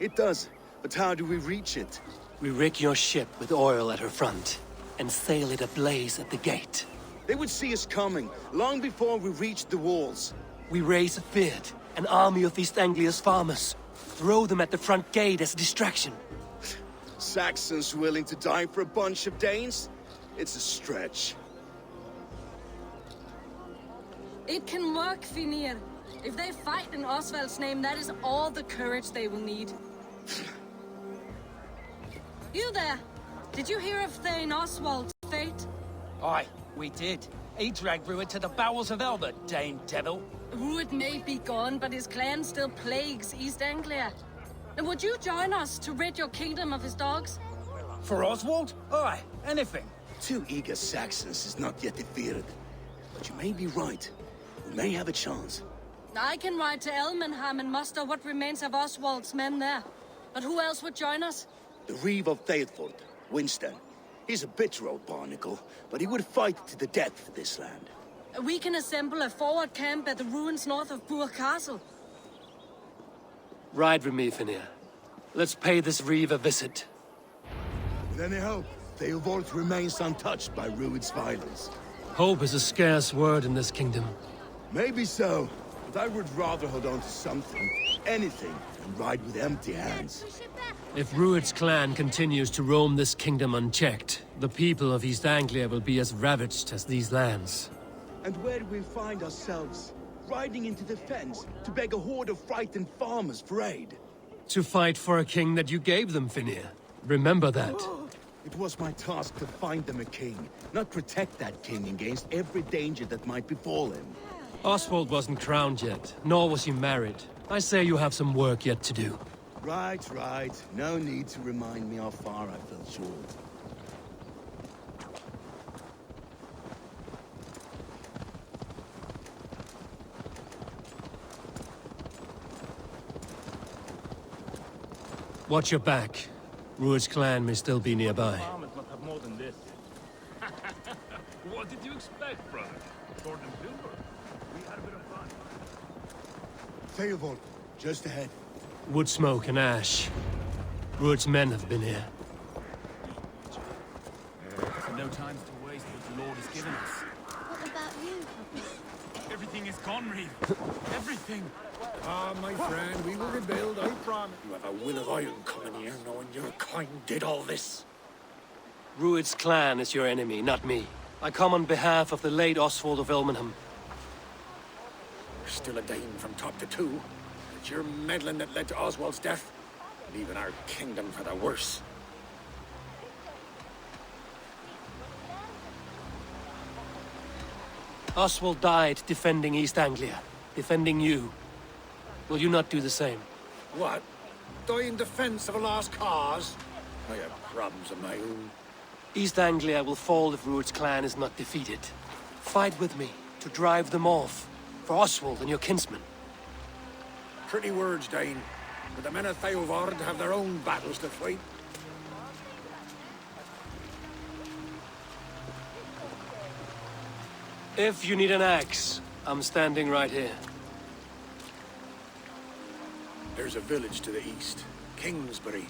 It does, but how do we reach it? We rig your ship with oil at her front, and sail it ablaze at the gate. They would see us coming, long before we reached the walls. We raise a Fyrd, an army of East Anglia's farmers. Throw them at the front gate as a distraction. Saxons willing to die for a bunch of Danes? It's a stretch. It can work, Finir. If they fight in Oswald's name, that is all the courage they will need. You there! Did you hear of Thane Oswald's fate? Aye, we did. He dragged Rued to the bowels of Elba, Dane devil. Rued may be gone, but his clan still plagues East Anglia. And would you join us to rid your kingdom of his dogs? For Oswald? Aye, anything. 2 eager Saxons is not yet defeated. But you may be right. We may have a chance. I can ride to Elmenham and muster what remains of Oswald's men there. But who else would join us? The Reeve of Thetford, Winston. He's a bitter old barnacle, but he would fight to the death for this land. We can assemble a forward camp at the ruins north of Bure Castle. Ride with me, Finir. Let's pay this Reeve a visit. With any hope, Theobald remains untouched by Rued's violence. Hope is a scarce word in this kingdom. Maybe so, but I would rather hold on to something, anything, than ride with empty hands. If Rued's clan continues to roam this kingdom unchecked, the people of East Anglia will be as ravaged as these lands. And where do we find ourselves? Riding into the fens to beg a horde of frightened farmers for aid. To fight for a king that you gave them, Finir. Remember that. It was my task to find them a king, not protect that king against every danger that might befall him. Oswald wasn't crowned yet, nor was he married. I say you have some work yet to do. Right, right. No need to remind me how far I fell short. Watch your back. Rued's clan may still be nearby. Farmers must have more than this. What did you expect, brother? Sword and silver. We had a bit of fun. Theobald, just ahead. Wood smoke and ash. Rued's men have been here. No time to waste what the Lord has given us. What about you? Everything is gone, Reeve. Everything. Ah, my friend, we will rebuild, I promise. You have a will of iron coming here, knowing your kind did all this. Rued's clan is your enemy, not me. I come on behalf of the late Oswald of Elmenham. You're still a Dane from top to two. It's your meddling that led to Oswald's death, leaving our kingdom for the worse. Oswald died defending East Anglia, defending you. Will you not do the same? What? Die in defense of a lost cause? I have problems of my own. East Anglia will fall if Rued's clan is not defeated. Fight with me to drive them off, for Oswald and your kinsmen. Pretty words, Dane. But the men of Theovard have their own battles to fight. If you need an axe, I'm standing right here. There's a village to the east, Kingsbury.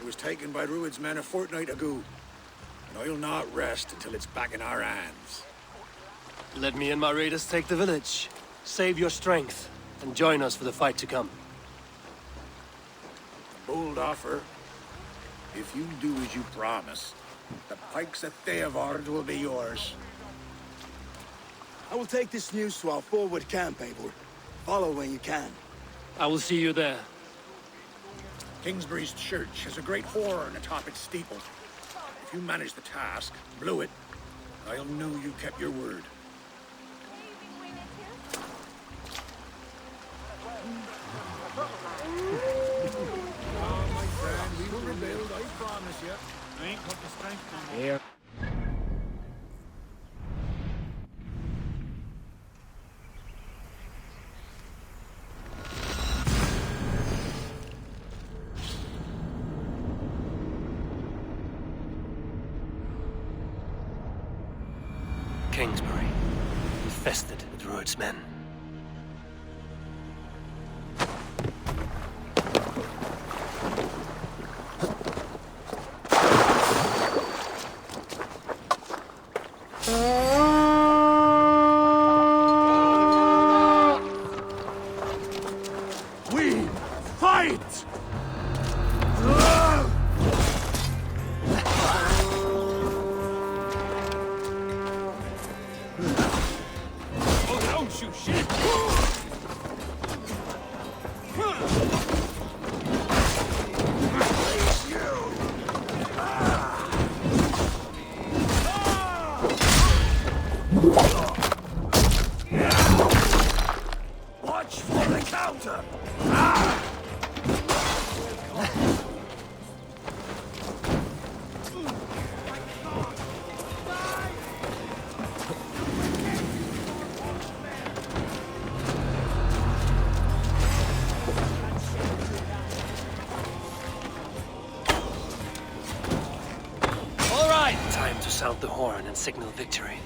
It was taken by Rued's men a fortnight ago. And I'll not rest until it's back in our hands. Let me and my raiders take the village. Save your strength, and join us for the fight to come. Bold offer. If you do as you promise, the pikes of Theovard will be yours. I will take this news to our forward camp, Eivor. Follow when you can. I will see you there. Kingsbury's church has a great horn atop its steeple. If you manage the task, blew it, I'll know you kept your word. My friend, we will rebuild, I promise you. I ain't got the strength no more. Here. infested with Rued's men. We fight! Oh, don't you shit! Watch for the counter! All right! Time to sound the horn and signal victory.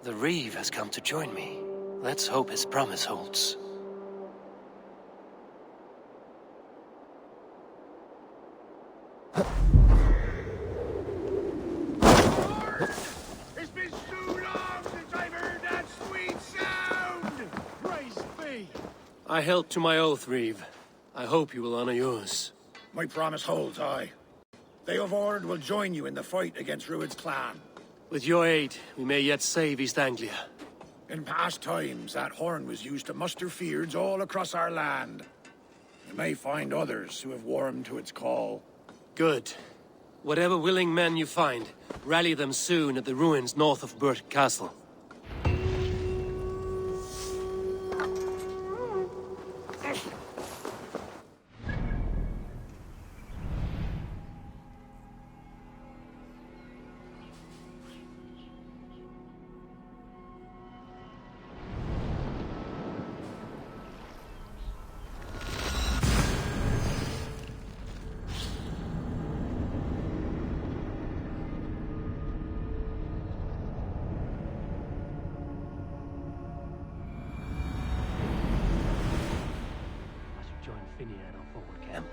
The Reeve has come to join me. Let's hope his promise holds. It's been so long since I've heard that sweet sound! Praise be! I held to my oath, Reeve. I hope you will honor yours. My promise holds, aye. They of Ord will join you in the fight against Rued's clan. With your aid, we may yet save East Anglia. In past times, that horn was used to muster fyrds all across our land. You may find others who have warmed to its call. Good. Whatever willing men you find, rally them soon at the ruins north of Burt Castle. Join Finney at our forward camp.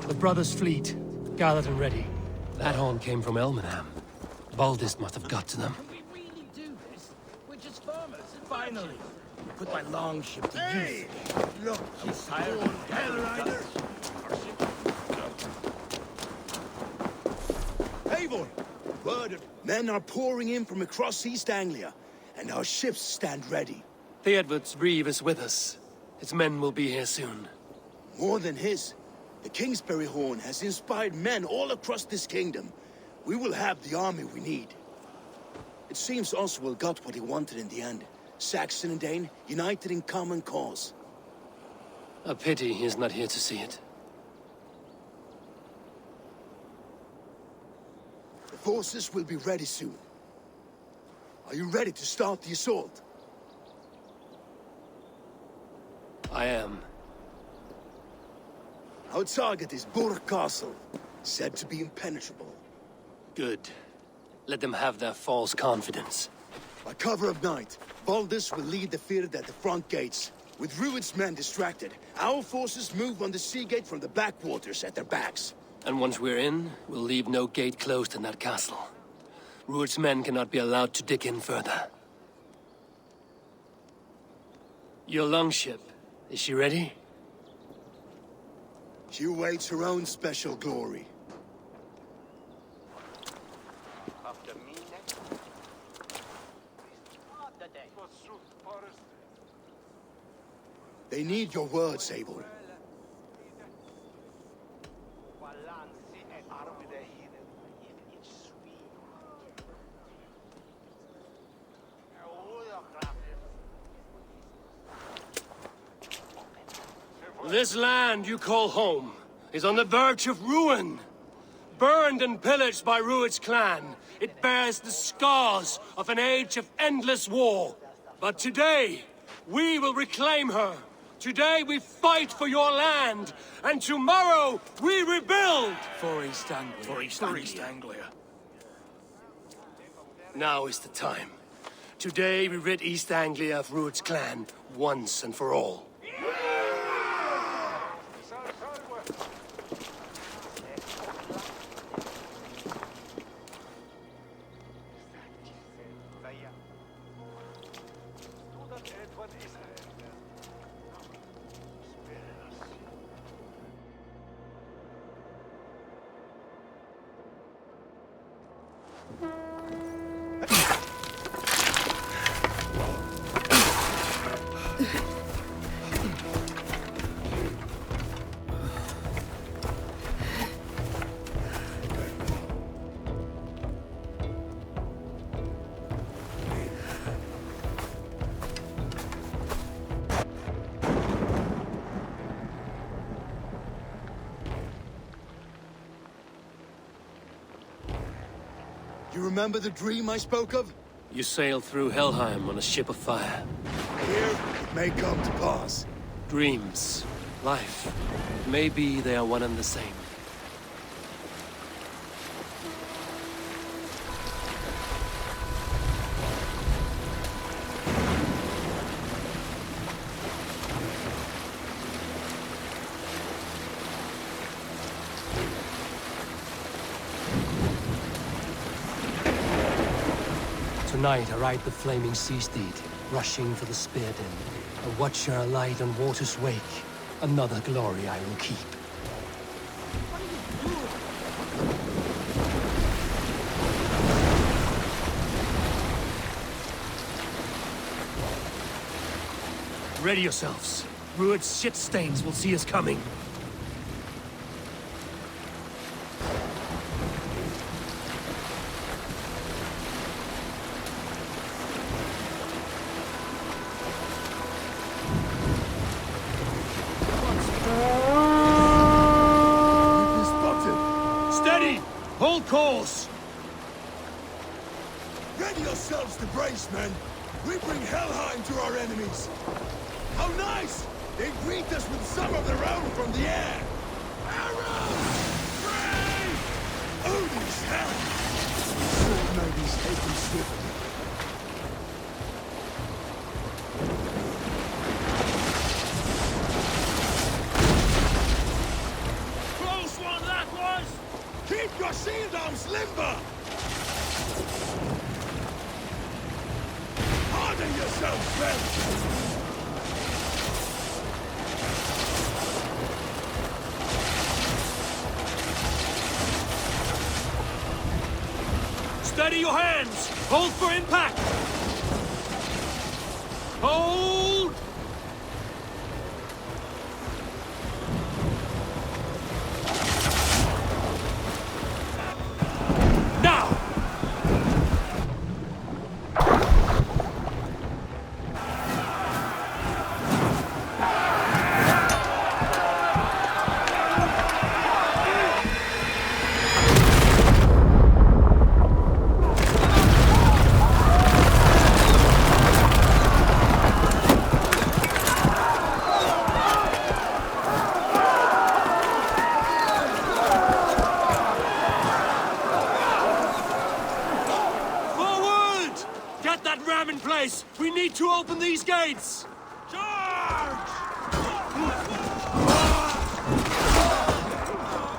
The brothers' fleet, gathered and ready. That horn came from Elmenham. Baldist must have got to them. Can we really do this? We're just farmers. Finally, put my longship to use. Look, She's tired of Hellrider! Eivor! Word of men are pouring in from across East Anglia, and our ships stand ready. Theodward's Reeve is with us. His men will be here soon. More than his. The Kingsbury Horn has inspired men all across this kingdom. We will have the army we need. It seems Oswald got what he wanted in the end. Saxon and Dane united in common cause. A pity he's not here to see it. The forces will be ready soon. Are you ready to start the assault? I am. Our target is Burg Castle, said to be impenetrable. Good. Let them have their false confidence. By cover of night, Baldus will lead the field at the front gates. With Rued's men distracted, our forces move on the sea gate from the backwaters at their backs. And once we're in, we'll leave no gate closed in that castle. Rued's men cannot be allowed to dig in further. Your longship, is she ready? She awaits her own special glory. They need your words, Eivor. This land you call home is on the verge of ruin. Burned and pillaged by Rued's clan, it bears the scars of an age of endless war. But today, we will reclaim her. Today we fight for your land, and tomorrow we rebuild! For East Anglia. For East Anglia. Now is the time. Today we rid East Anglia of Rued's clan, once and for all. You remember the dream I spoke of? You sail through Helheim on a ship of fire. Here, it may come to pass. Dreams, life, maybe they are one and the same. Tonight I ride the flaming sea steed, rushing for the spear den. A watcher alight on water's wake. Another glory I will keep. Ready yourselves. Rued's shit stains will see us coming. Hold course! Ready yourselves to brace, men! We bring Helheim to our enemies! How nice! They greet us with some of their own from the air! Arrows! Brave! Odin's help! Sword maidens taken swiftly. Close one that was! Keep your shield arms limber! Harden yourself, friends! Steady your hands! Hold for impact! Hold! Now! In place! We need to open these gates! Charge!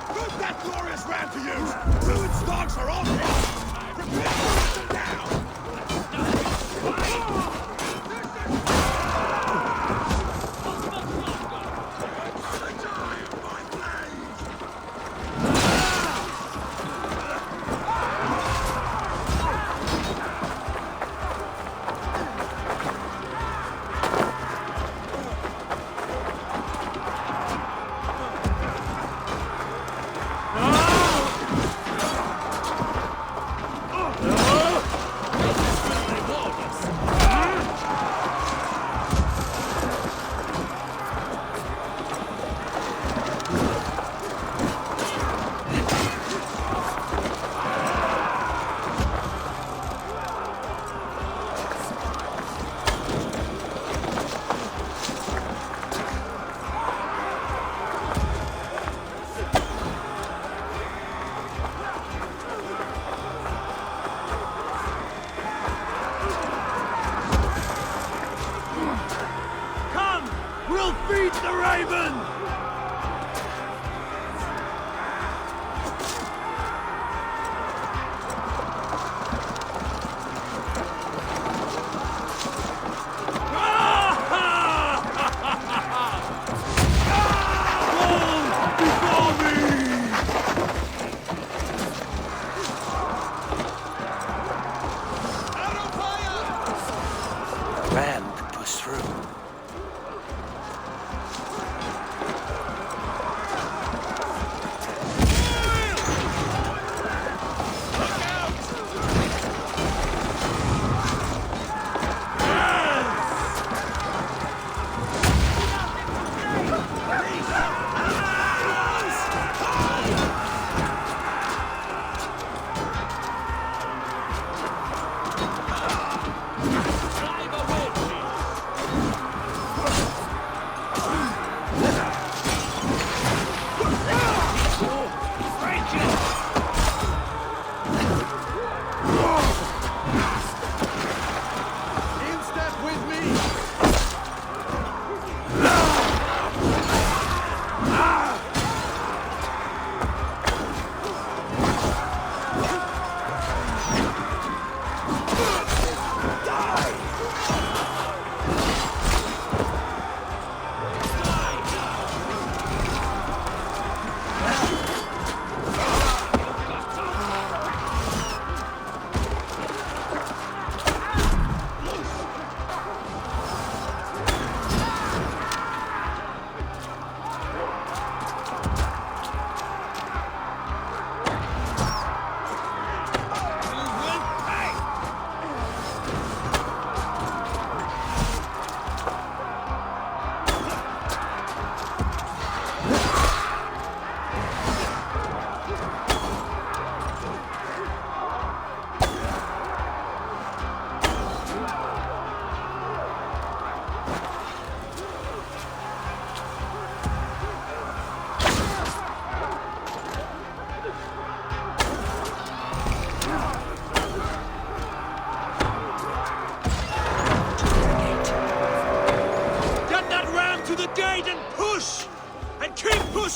Put that glorious ram to use! Druid's dogs are all wrong! Prepare to put them down! We'll feed the raven! Ram could push through.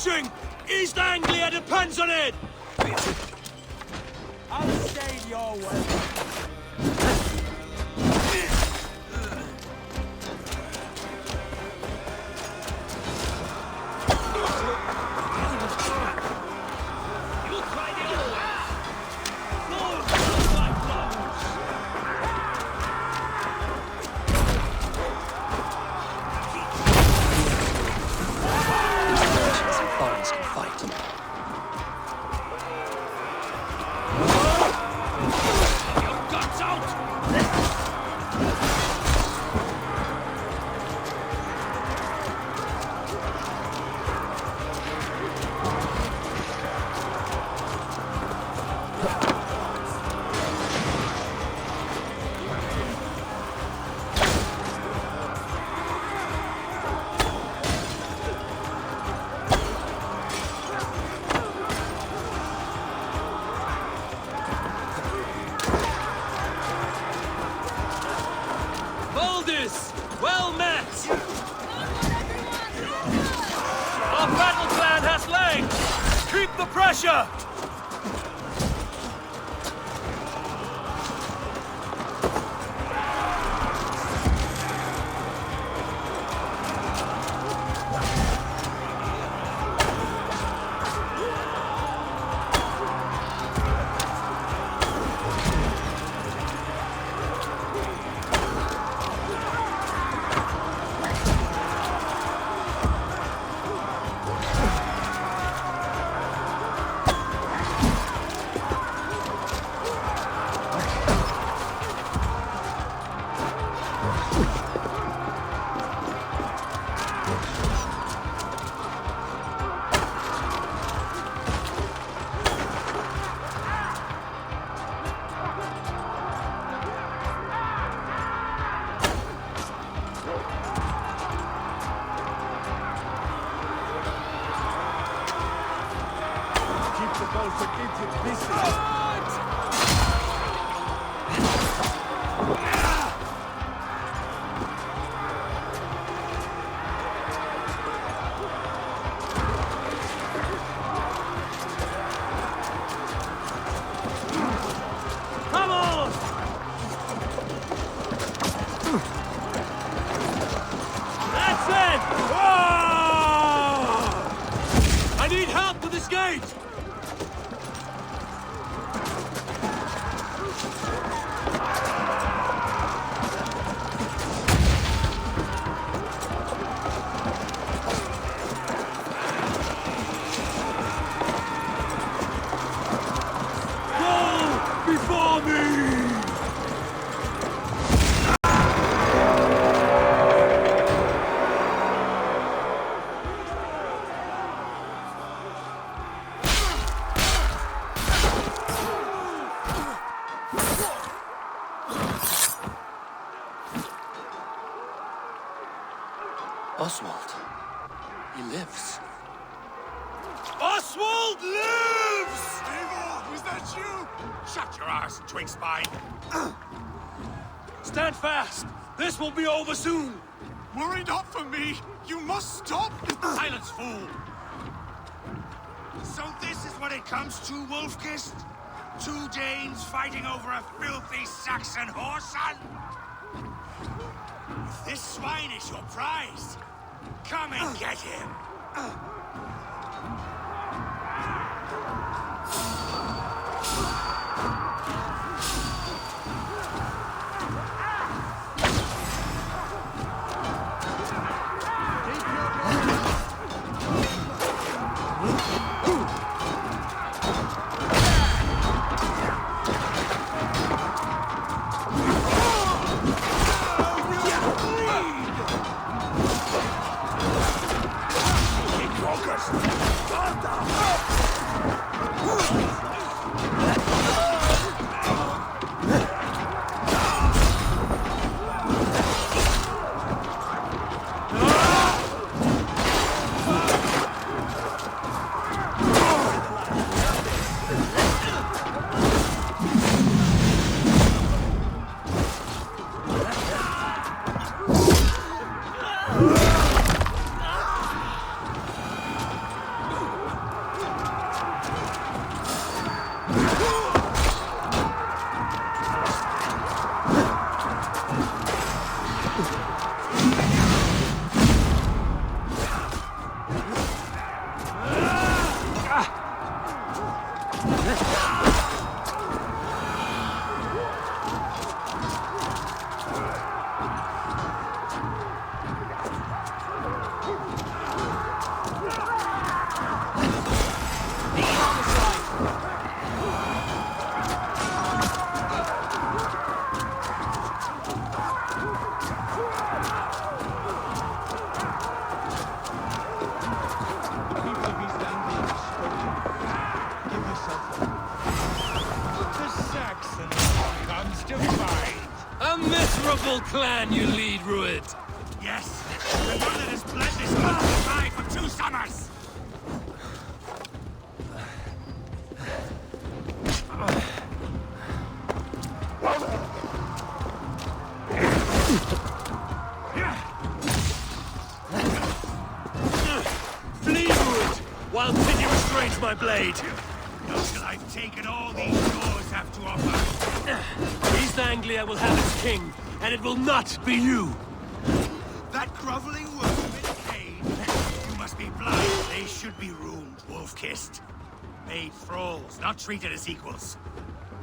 pushing! East Anglia depends on it! I'll stay your way. Foreigners can fight. Guts out! Baldus! Well met! Our battle plan has legs! Keep the pressure! Come on! That's it! I need help with this gate! Go before me! Oswald. He lives. Oswald lives! Eivor, was that you? Shut your arse, twig spine. Stand fast! This will be over soon! Worry not for me. You must stop. Silence, fool! So this is what it comes to, Wolfkist? Two Danes fighting over a filthy Saxon whoreson? If this swine is your prize, come and get him! A miserable clan you lead, Rued. Yes, the one that has bled this countryside for 2 summers! Flee, Rued, while pity restrains my blade. Not till I've taken all these doors have to offer. East Anglia will have its king, and it will not be you. That groveling worm in a cage? You must be blind. They should be roomed, wolf-kissed. Made thralls, not treated as equals.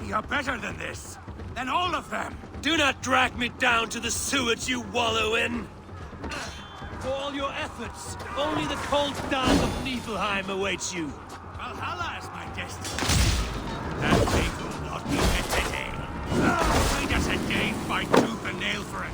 We are better than this. Than all of them. Do not drag me down to the sewage you wallow in. For all your efforts, only the cold dark of Niflheim awaits you. Valhalla is my destiny. That fate will not be met today. Wait us a day, fight tooth and nail for it.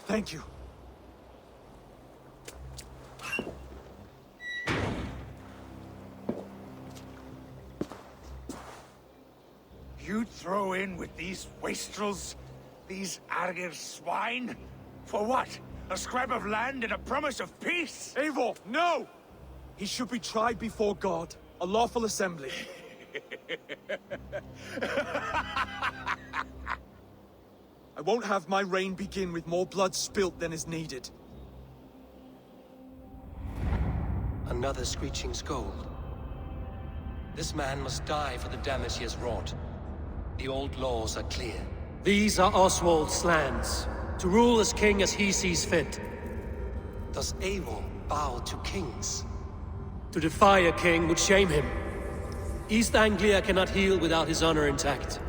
Thank you. You'd throw in with these wastrels? These Argir swine? For what? A scrap of land and a promise of peace? Eivor, no! He should be tried before God, a lawful assembly. I won't have my reign begin with more blood spilt than is needed. Another screeching scold. This man must die for the damage he has wrought. The old laws are clear. These are Oswald's lands, to rule as king as he sees fit. Does Eivor bow to kings? To defy a king would shame him. East Anglia cannot heal without his honor intact.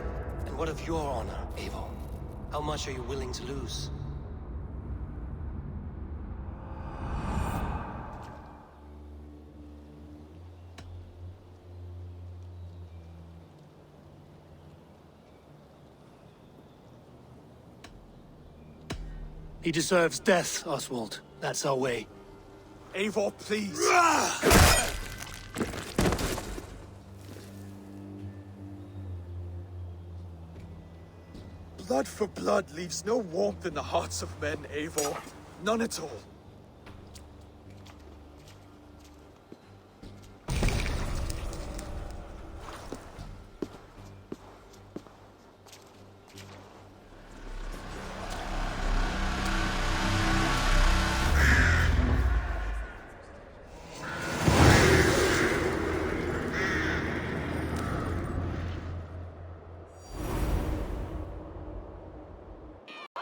And what of your honor, Eivor? How much are you willing to lose? He deserves death, Oswald. That's our way. Eivor, please. Blood for blood leaves no warmth in the hearts of men, Eivor. None at all.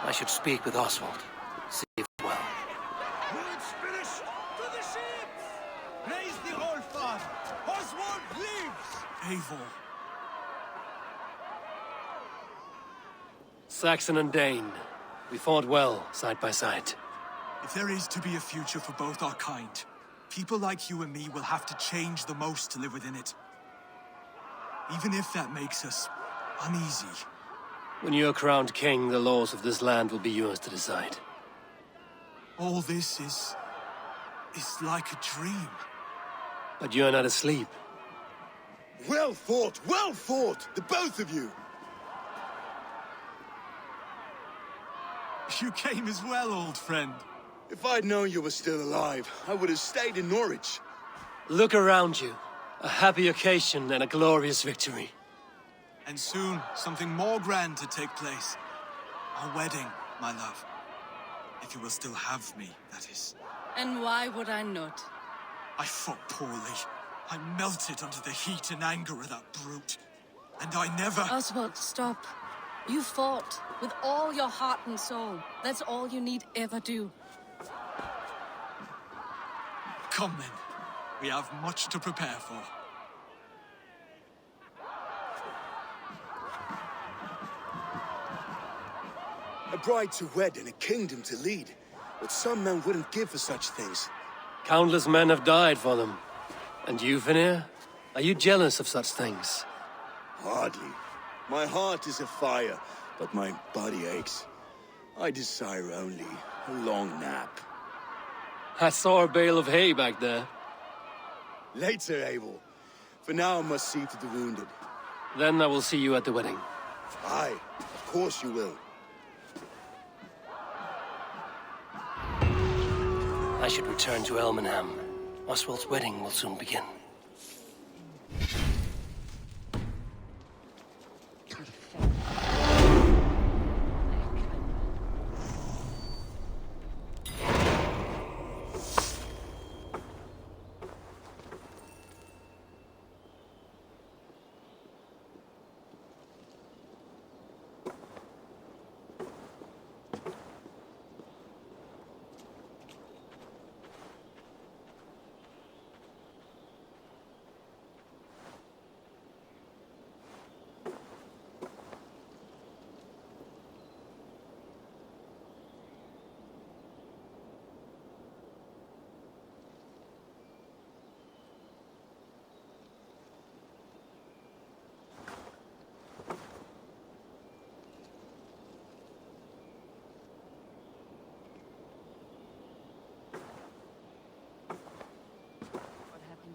I should speak with Oswald. See if well. When it's finished, to the ships! Praise the Old Father! Oswald lives! Eivor. Saxon and Dane. We fought well, side by side. If there is to be a future for both our kind, people like you and me will have to change the most to live within it. Even if that makes us uneasy. When you're crowned king, the laws of this land will be yours to decide. All this is like a dream. But you're not asleep. Well fought, the both of you! You came as well, old friend. If I'd known you were still alive, I would have stayed in Norwich. Look around you. A happy occasion and a glorious victory. And soon, something more grand to take place. Our wedding, my love. If you will still have me, that is. And why would I not? I fought poorly. I melted under the heat and anger of that brute. And I never... Oswald, stop. You fought with all your heart and soul. That's all you need ever do. Come then. We have much to prepare for. A bride to wed and a kingdom to lead. But some men wouldn't give for such things. Countless men have died for them. And you, Vanir? Are you jealous of such things? Hardly. My heart is afire, but my body aches. I desire only a long nap. I saw a bale of hay back there. Later, Abel. For now, I must see to the wounded. Then I will see you at the wedding. Aye, of course you will. I should return to Elmenham. Oswald's wedding will soon begin.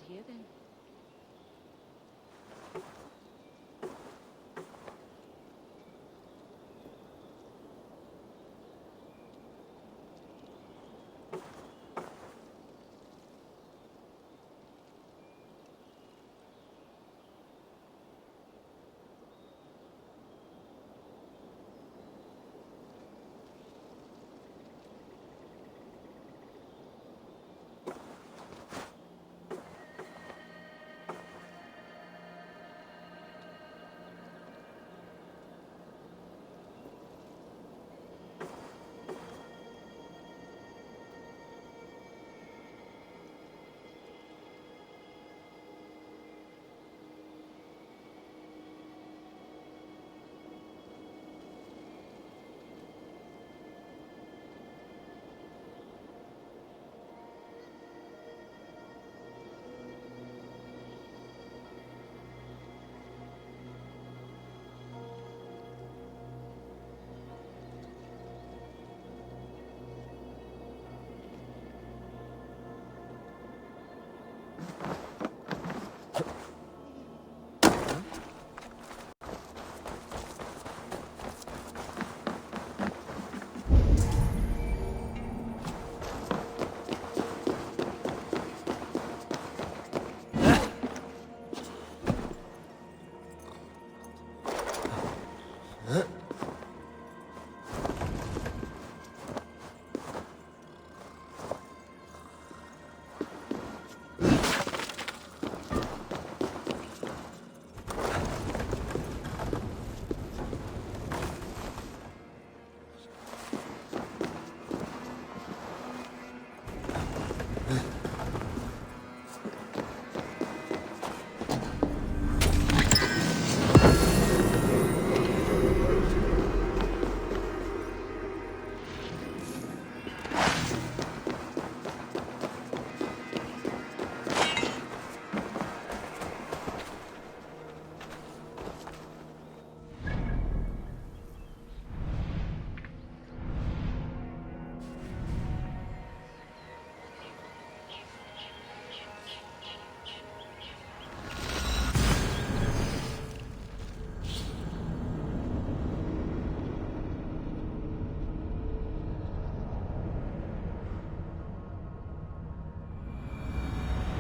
Here then.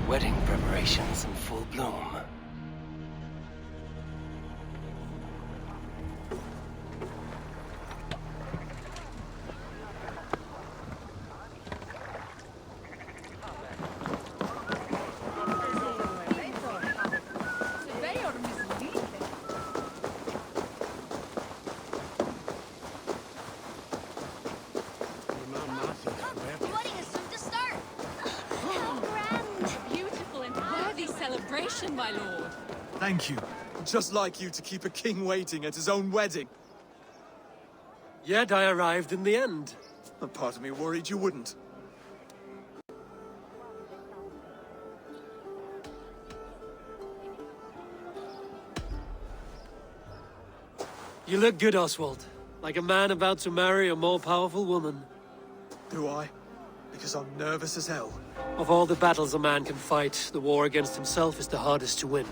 Wedding preparations in full bloom. Congratulations, my lord. Thank you. Just like you to keep a king waiting at his own wedding. Yet I arrived in the end. A part of me worried you wouldn't. You look good, Oswald. Like a man about to marry a more powerful woman. Do I? Because I'm nervous as hell. Of all the battles a man can fight, the war against himself is the hardest to win.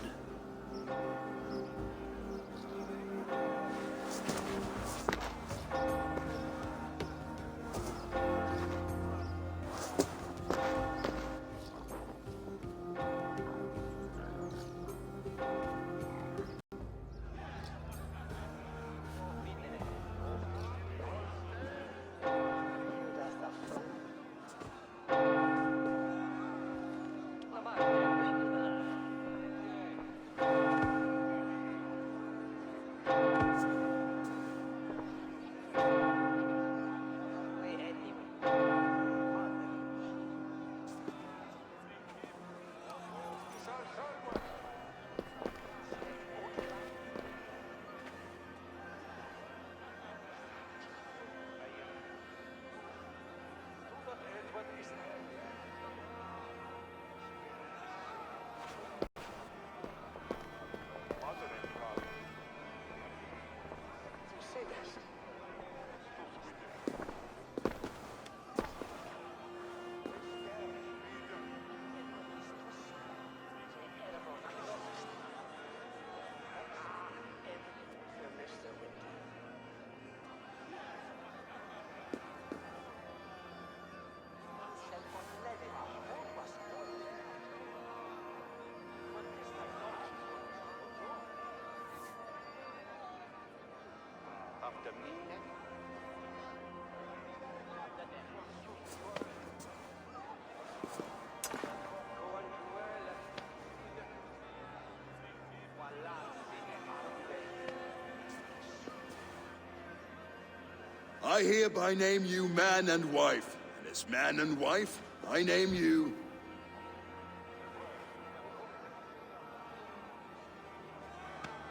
I hereby name you man and wife, and as man and wife, I name you...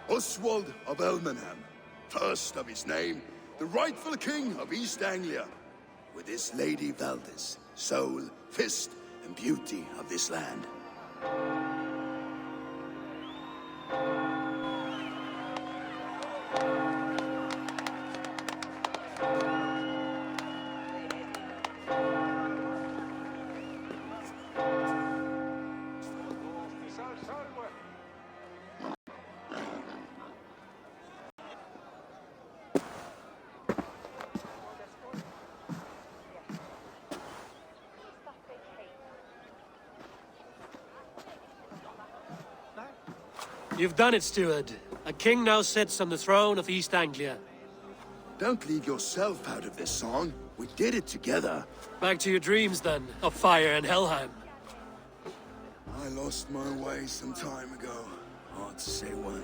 Oswald of Elmenham, first of his name, the rightful king of East Anglia, with this Lady Valdis, soul, fist, and beauty of this land. You've done it, steward. A king now sits on the throne of East Anglia. Don't leave yourself out of this song. We did it together. Back to your dreams, then, of fire and Helheim. I lost my way some time ago. Hard to say when.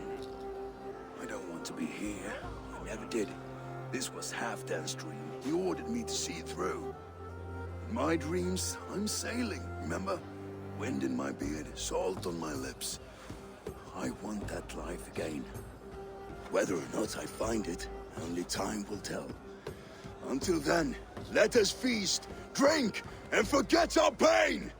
I don't want to be here. I never did. This was Halfdan's dream. He ordered me to see it through. In my dreams, I'm sailing, remember? Wind in my beard, salt on my lips. I want that life again. Whether or not I find it, only time will tell. Until then, let us feast, drink, and forget our pain!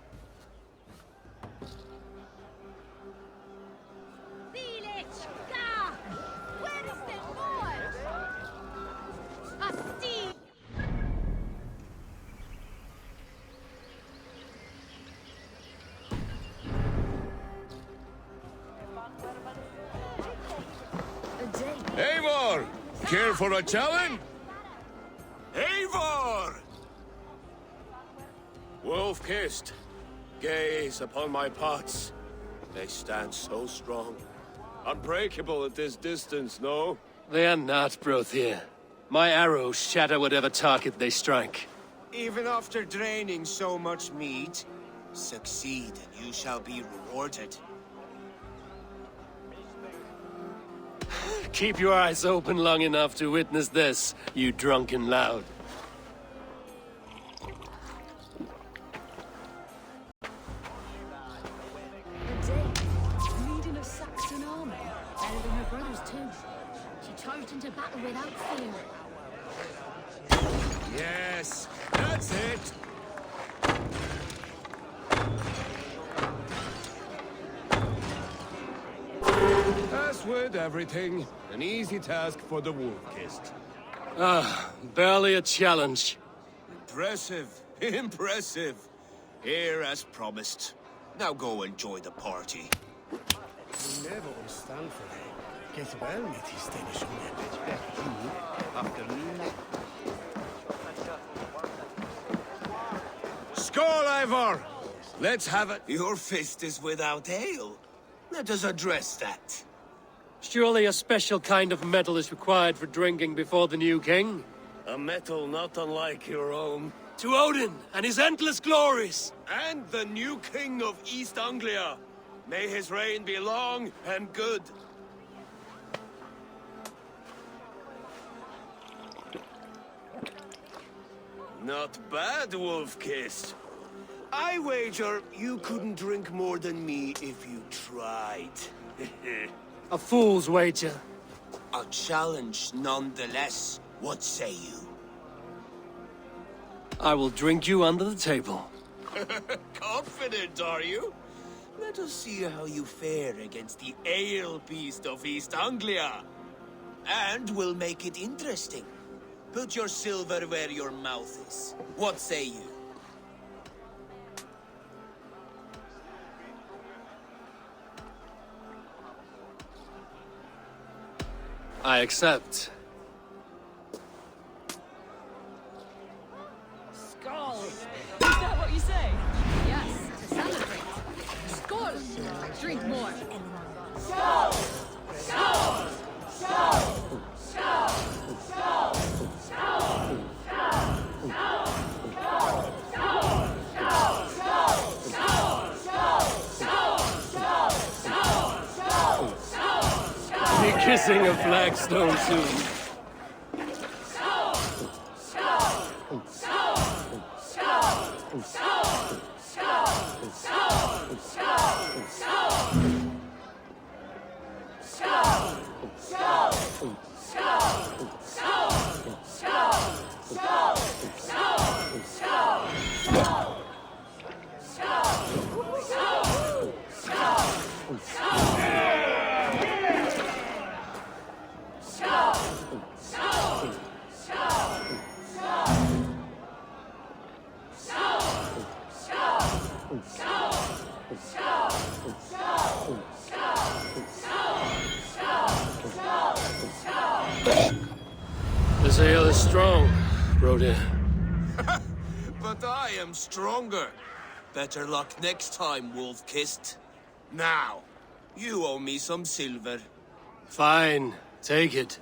Eivor! Care for a challenge? Eivor! Wolf-kissed, gaze upon my pots. They stand so strong. Unbreakable at this distance, no? They are not, Brothier. My arrows shatter whatever target they strike. Even after draining so much meat, succeed and you shall be rewarded. Keep your eyes open long enough to witness this, you drunken loud. a battle without fear. Yes, that's it. As with everything, an easy task for the wolf-kissed. Ah, barely a challenge. Impressive. Impressive. Here as promised. Now go enjoy the party. Never stand for det. Get well med till stället som Skål, Ivor! Let's have it. Your fist is without ale. Let us address that. Surely a special kind of metal is required for drinking before the new king? A metal not unlike your own. To Odin and his endless glories! And the new king of East Anglia. May his reign be long and good. Not bad, Wolf-Kissed. I wager you couldn't drink more than me if you tried. A fool's wager. A challenge nonetheless. What say you? I will drink you under the table. Confident, are you? Let us see how you fare against the ale beast of East Anglia. And we'll make it interesting. Put your silver where your mouth is. What say you? I accept. Skull! Is that what you say? Yes, to celebrate. Skull! Drink more. Skull! Skull! Skull! Skull! Skull! Be kissing a flagstone soon. This ale is strong, Brody. But I am stronger. Better luck next time, Wolf-Kissed. Now, you owe me some silver. Fine, take it.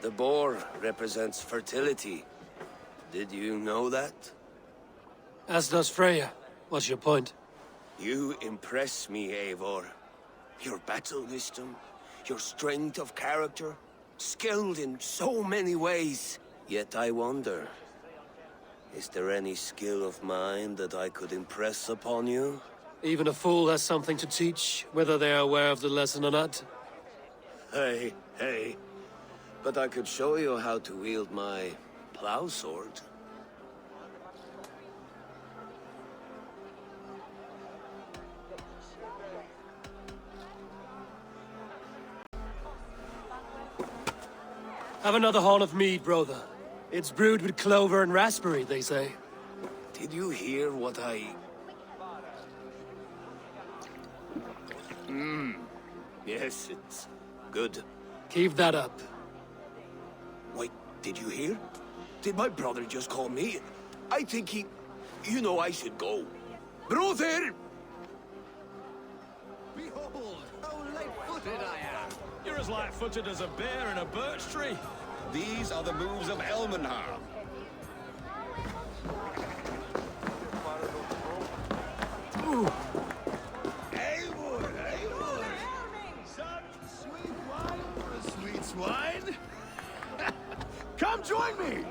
The boar represents fertility. Did you know that? As does Freya. What's your point? You impress me, Eivor. Your battle wisdom, your strength of character, skilled in so many ways. Yet I wonder, is there any skill of mine that I could impress upon you? Even a fool has something to teach, whether they are aware of the lesson or not. Hey. But I could show you how to wield my plow sword. Have another horn of mead, brother. It's brewed with clover and raspberry, they say. Did you hear what I... Yes, it's good. Keep that up. Wait, did you hear? Did my brother just call me? I think he... You know I should go. Brother! Behold, how light-footed I am. You're as light-footed as a bear in a birch tree. These are the moves of Elmenhar. Eivor! Some sweet wine for a sweet swine? Come join me!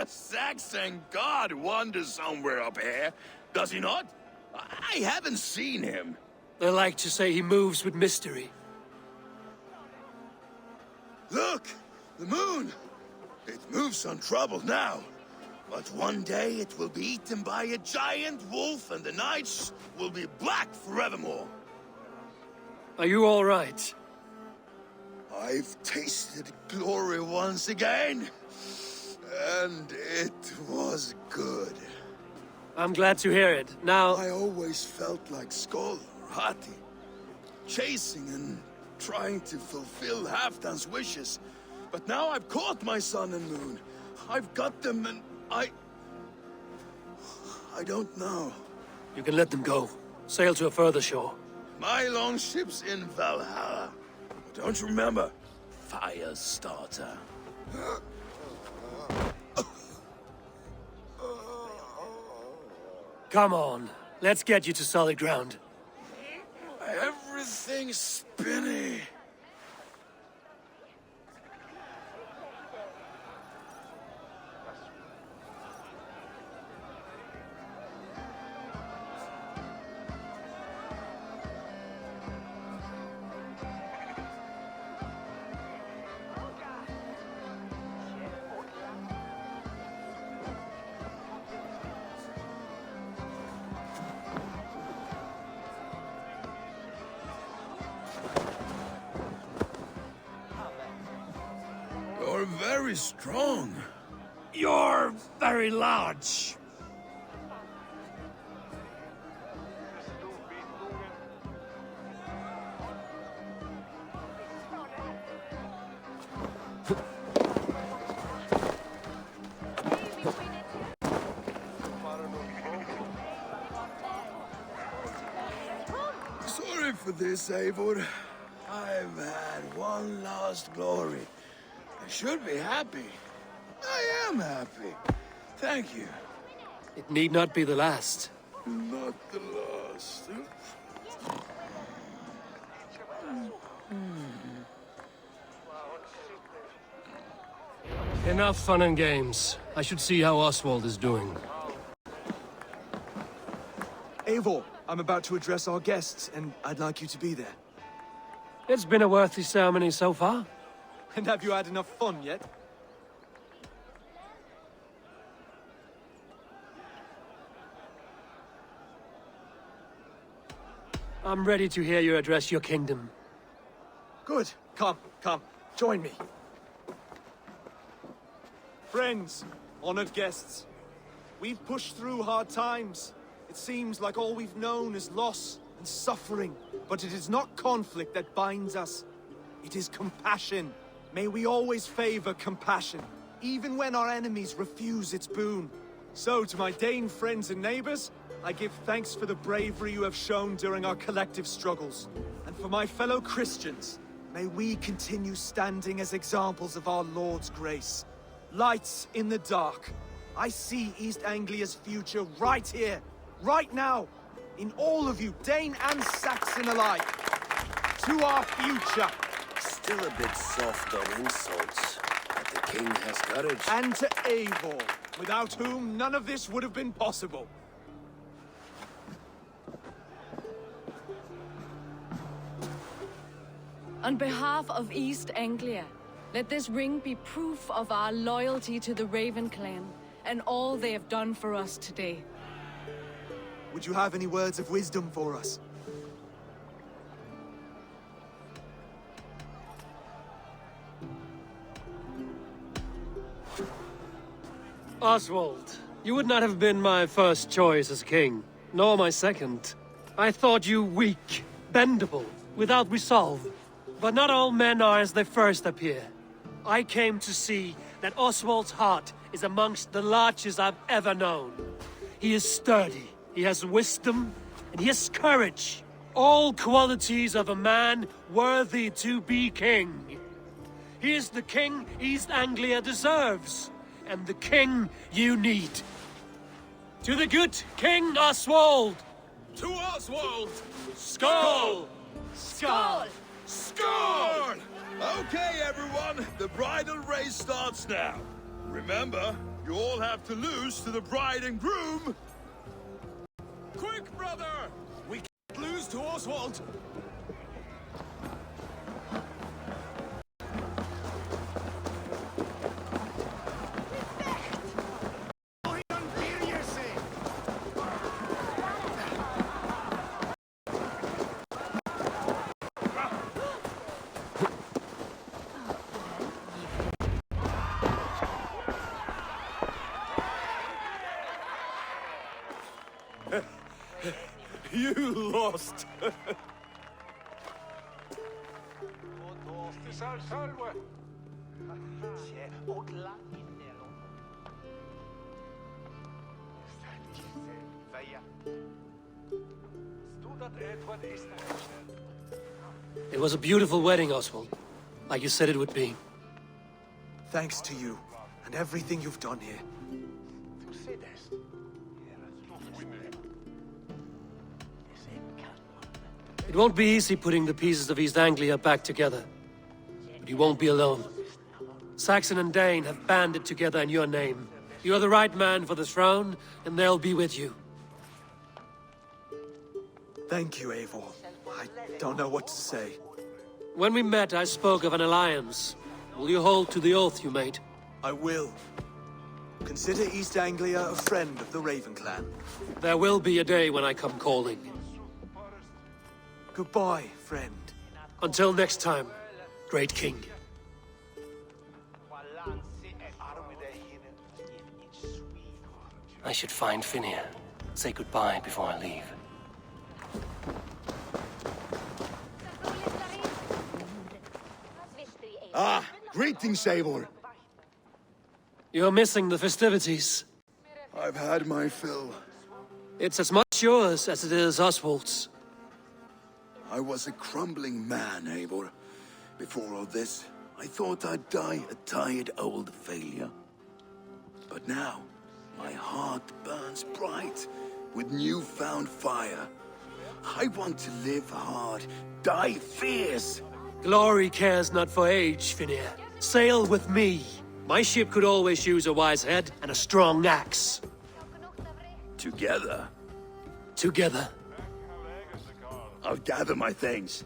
Saxon god wanders somewhere up here, does he not? I haven't seen him. They like to say he moves with mystery. Look! The moon! It moves untroubled now. But one day it will be eaten by a giant wolf and the nights will be black forevermore. Are you all right? I've tasted glory once again. And it was good. I'm glad to hear it. Now... I always felt like Skoll, Hati. Chasing and trying to fulfill Halfdan's wishes. But now I've caught my sun and moon. I've got them and I don't know. You can let them go. Sail to a further shore. My longship's in Valhalla. Don't you remember? Firestarter. Come on. Let's get you to solid ground. Everything's spinny. You're very strong. You're very large. Sorry for this, Eivor. I've had one last glory. I should be happy. I am happy. Thank you. It need not be the last. Not the last. Enough fun and games. I should see how Oswald is doing. Eivor, I'm about to address our guests, and I'd like you to be there. It's been a worthy ceremony so far. And have you had enough fun yet? I'm ready to hear you address your kingdom. Good. Come, join me. Friends, honored guests, we've pushed through hard times. It seems like all we've known is loss and suffering, but it is not conflict that binds us. It is compassion. May we always favor compassion, even when our enemies refuse its boon. So, to my Dane friends and neighbors, I give thanks for the bravery you have shown during our collective struggles. And for my fellow Christians, may we continue standing as examples of our Lord's grace. Lights in the dark. I see East Anglia's future right here, right now, in all of you, Dane and Saxon alike. To our future. Still a bit soft on insults, but the king has courage. And to Eivor, without whom none of this would have been possible. On behalf of East Anglia, let this ring be proof of our loyalty to the Raven clan and all they have done for us today. Would you have any words of wisdom for us? Oswald, you would not have been my first choice as king, nor my second. I thought you weak, bendable, without resolve. But not all men are as they first appear. I came to see that Oswald's heart is amongst the largest I've ever known. He is sturdy, he has wisdom, and he has courage. All qualities of a man worthy to be king. He is the king East Anglia deserves, and the king you need. To the good King Oswald! To Oswald! Skull! Skull! Score! Okay, everyone, the bridal race starts now. Remember, You all have to lose to the bride and groom! Quick, brother! We can't lose to Oswald! You lost! It was a beautiful wedding, Oswald. Like you said it would be. Thanks to you, and everything you've done here. It won't be easy putting the pieces of East Anglia back together. But you won't be alone. Saxon and Dane have banded together in your name. You're the right man for the throne, and they'll be with you. Thank you, Eivor. I don't know what to say. When we met, I spoke of an alliance. Will you hold to the oath you made? I will. Consider East Anglia a friend of the Raven clan. There will be a day when I come calling. Goodbye, friend. Until next time, great king. I should find Finir. Say goodbye before I leave. Ah, greetings, Eivor. You're missing the festivities. I've had my fill. It's as much yours as it is Oswald's. I was a crumbling man, Eivor. Before all this, I thought I'd die a tired old failure. But now, my heart burns bright with newfound fire. I want to live hard, die fierce. Glory cares not for age, Finir. Sail with me. My ship could always use a wise head and a strong axe. Together? Together. I'll gather my things.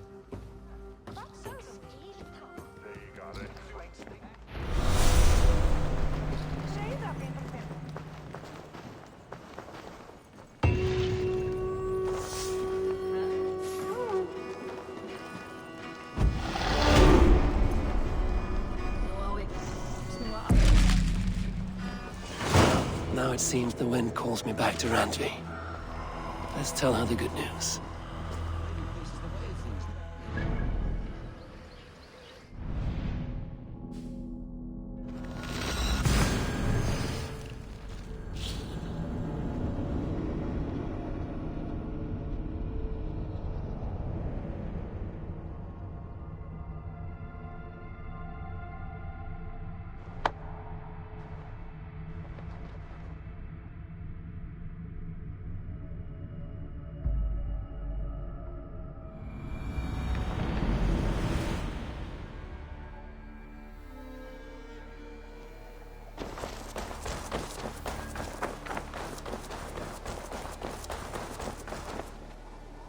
Now it seems the wind calls me back to Randvi. Let's tell her the good news.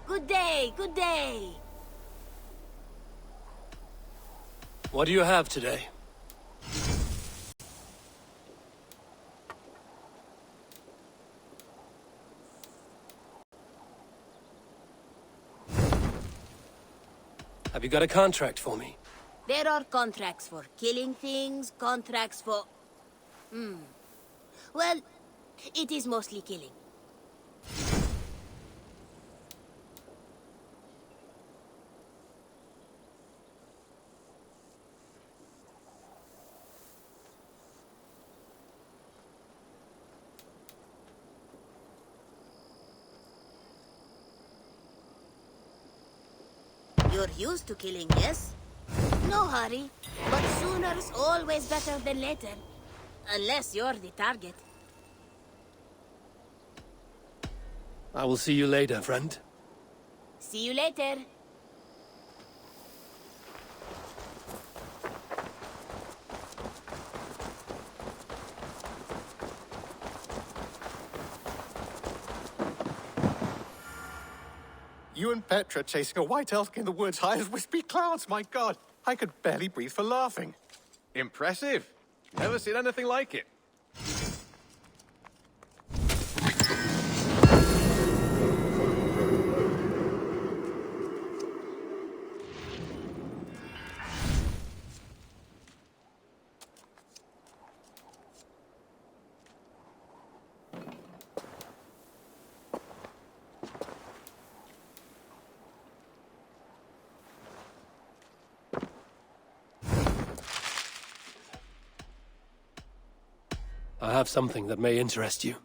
Good day, good day. What do you have today? Have you got a contract for me? There are contracts for killing things, contracts for... Well, it is mostly killing. You're used to killing, yes? No hurry, but sooner's always better than later. Unless you're the target. I will see you later, friend. See you later. You and Petra chasing a white elk in the woods high as wispy clouds, my god! I could barely breathe for laughing. Impressive. Never seen anything like it. I have something that may interest you.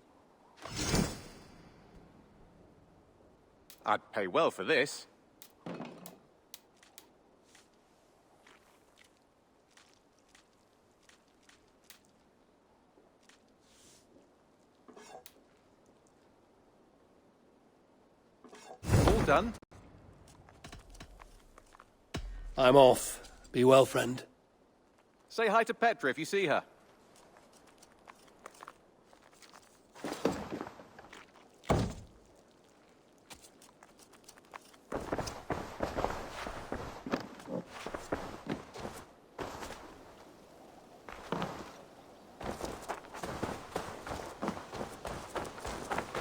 I'd pay well for this. All done. I'm off. Be well, friend. Say hi to Petra if you see her.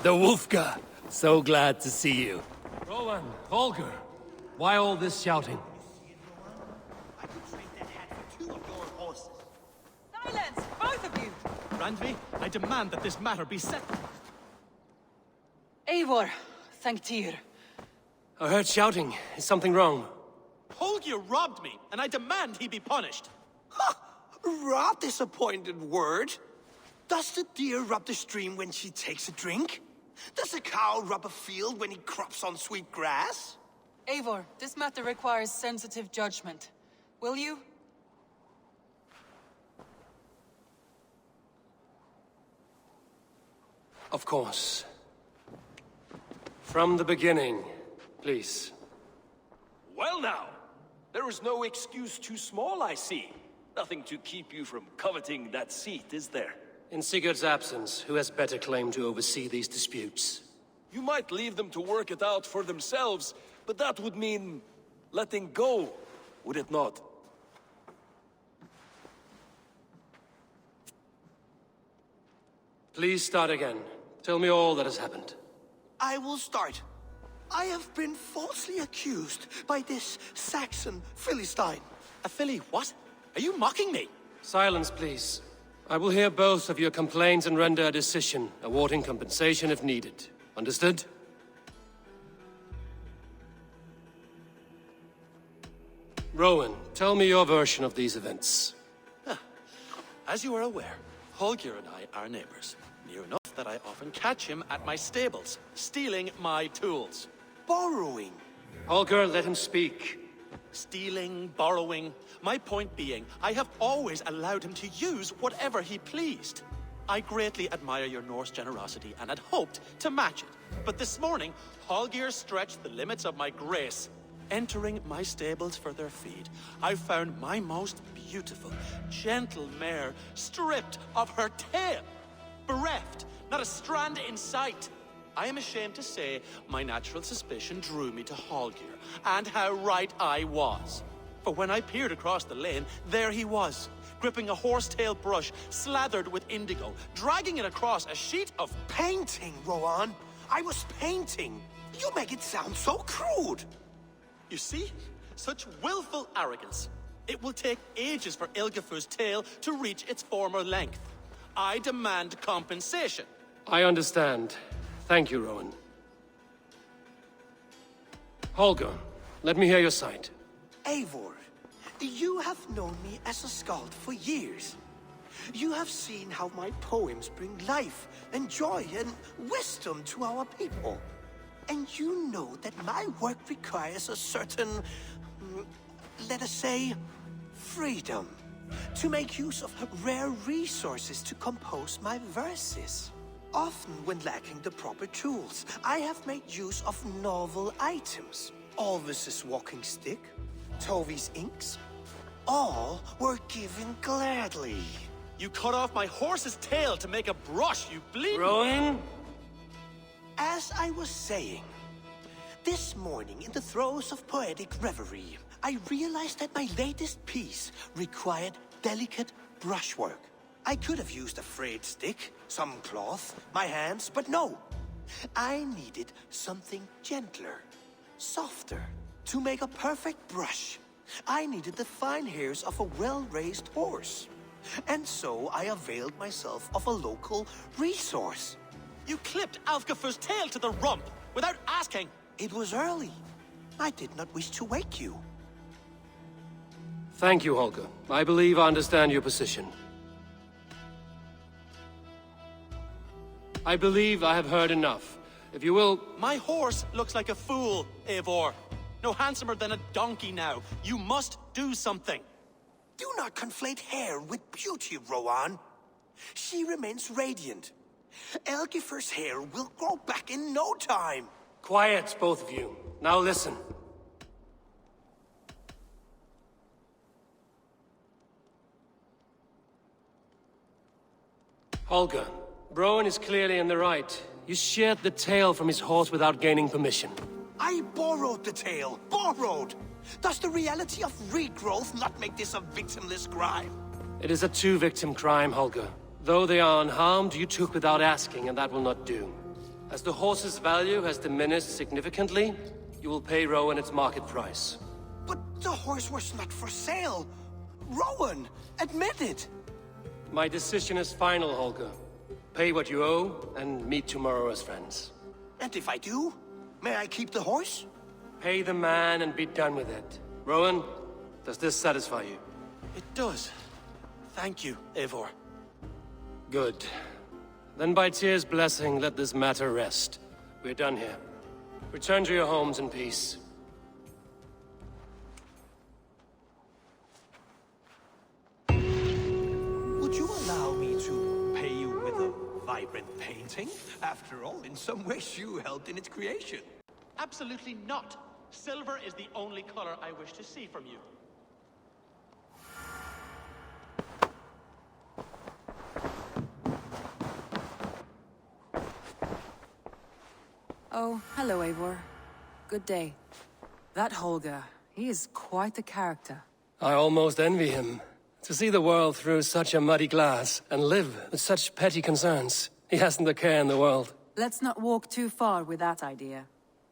The Wolfgar! So glad to see you. Rowan, Holger, why all this shouting? Silence, both of you! Randvi, I demand that this matter be settled. Eivor, thank Tyr. I heard shouting. Is something wrong? Holger robbed me, and I demand he be punished. Rot disappointed word. Does the deer rub the stream when she takes a drink? Does the cow rub a field when he crops on sweet grass? Eivor, this matter requires sensitive judgment. Will you? Of course. From the beginning, please. Well now, there is no excuse too small, I see. Nothing to keep you from coveting that seat, is there? In Sigurd's absence, who has better claim to oversee these disputes? You might leave them to work it out for themselves, but that would mean letting go, would it not? Please start again. Tell me all that has happened. I will start. I have been falsely accused by this Saxon Philistine. A Philly what? Are you mocking me? Silence, please. I will hear both of your complaints and render a decision, awarding compensation if needed. Understood? Rowan, tell me your version of these events. As you are aware, Holger and I are neighbors. Near enough that I often catch him at my stables, stealing my tools. Borrowing. Holger, let him speak. Stealing, borrowing. My point being, I have always allowed him to use whatever he pleased. I greatly admire your Norse generosity and had hoped to match it. But this morning, Holger stretched the limits of my grace. Entering my stables for their feed, I found my most beautiful, gentle mare stripped of her tail. Bereft, not a strand in sight. I am ashamed to say my natural suspicion drew me to Holger, and how right I was. For when I peered across the lane, there he was, gripping a horsetail brush slathered with indigo, dragging it across a sheet of painting, Rowan. I was painting. You make it sound so crude. You see? Such willful arrogance. It will take ages for Ilgifu's tail to reach its former length. I demand compensation. I understand. Thank you, Rowan. Holger, let me hear your side. Eivor, you have known me as a skald for years. You have seen how my poems bring life and joy and wisdom to our people. And you know that my work requires a certain, let us say, freedom. To make use of rare resources to compose my verses. Often when lacking the proper tools, I have made use of novel items. Alvis's walking stick, Tovi's inks, all were given gladly. You cut off my horse's tail to make a brush, you bleed. Rowan? As I was saying, This morning, in the throes of poetic reverie, I realized that my latest piece required delicate brushwork. I could have used a frayed stick, some cloth, my hands, but no. I needed something gentler, softer, to make a perfect brush. I needed the fine hairs of a well-raised horse. And so I availed myself of a local resource. You clipped Alfgafur's tail to the rump without asking. It was early. I did not wish to wake you. Thank you, Holger. I believe I understand your position. I believe I have heard enough. If you will... My horse looks like a fool, Eivor. No handsomer than a donkey now. You must do something. Do not conflate hair with beauty, Rowan. She remains radiant. Elgifur's hair will grow back in no time. Quiet, both of you. Now listen. Holger, Broen is clearly in the right. You sheared the tail from his horse without gaining permission. I borrowed the tail. Borrowed! Does the reality of regrowth not make this a victimless crime? It is a two-victim crime, Holger. Though they are unharmed, you took without asking, and that will not do. As the horse's value has diminished significantly, you will pay Rowan its market price. But the horse was not for sale. Rowan, admit it. My decision is final, Holger. Pay what you owe, and meet tomorrow as friends. And if I do, may I keep the horse? Pay the man and be done with it. Rowan, does this satisfy you? It does. Thank you, Eivor. Good. Then by Tyr's blessing, let this matter rest. We're done here. Return to your homes in peace. Would you allow me to pay you with a vibrant painting? After all, in some ways you helped in its creation. Absolutely not. Silver is the only color I wish to see from you. Oh, hello, Eivor. Good day. That Holger, he is quite the character. I almost envy him. To see the world through such a muddy glass, and live with such petty concerns. He hasn't a care in the world. Let's not walk too far with that idea.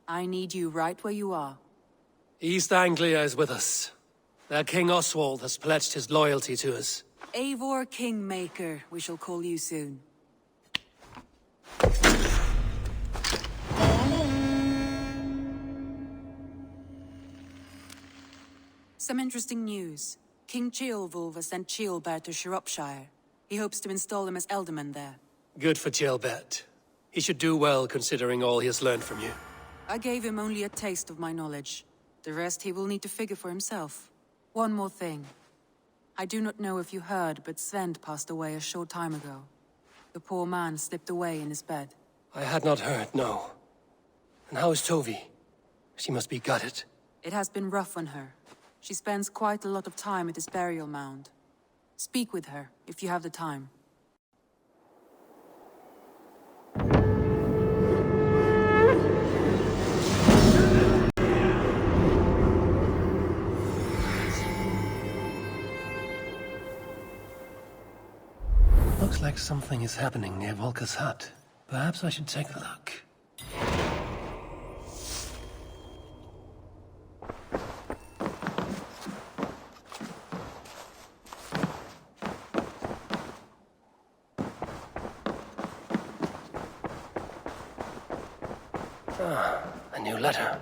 I need you right where you are. East Anglia is with us. Their King Oswald has pledged his loyalty to us. Eivor Kingmaker, we shall call you soon. Some interesting news. King Ceolwulf has sent Ceolbert to Shropshire. He hopes to install him as Elderman there. Good for Ceolbert. He should do well considering all he has learned from you. I gave him only a taste of my knowledge. The rest he will need to figure for himself. One more thing. I do not know if you heard, but Svend passed away a short time ago. The poor man slipped away in his bed. I had not heard, no. And how is Tovi? She must be gutted. It has been rough on her. She spends quite a lot of time at his burial mound. Speak with her, if you have the time. Looks like something is happening near Volker's hut. Perhaps I should take a look. Ah, a new letter.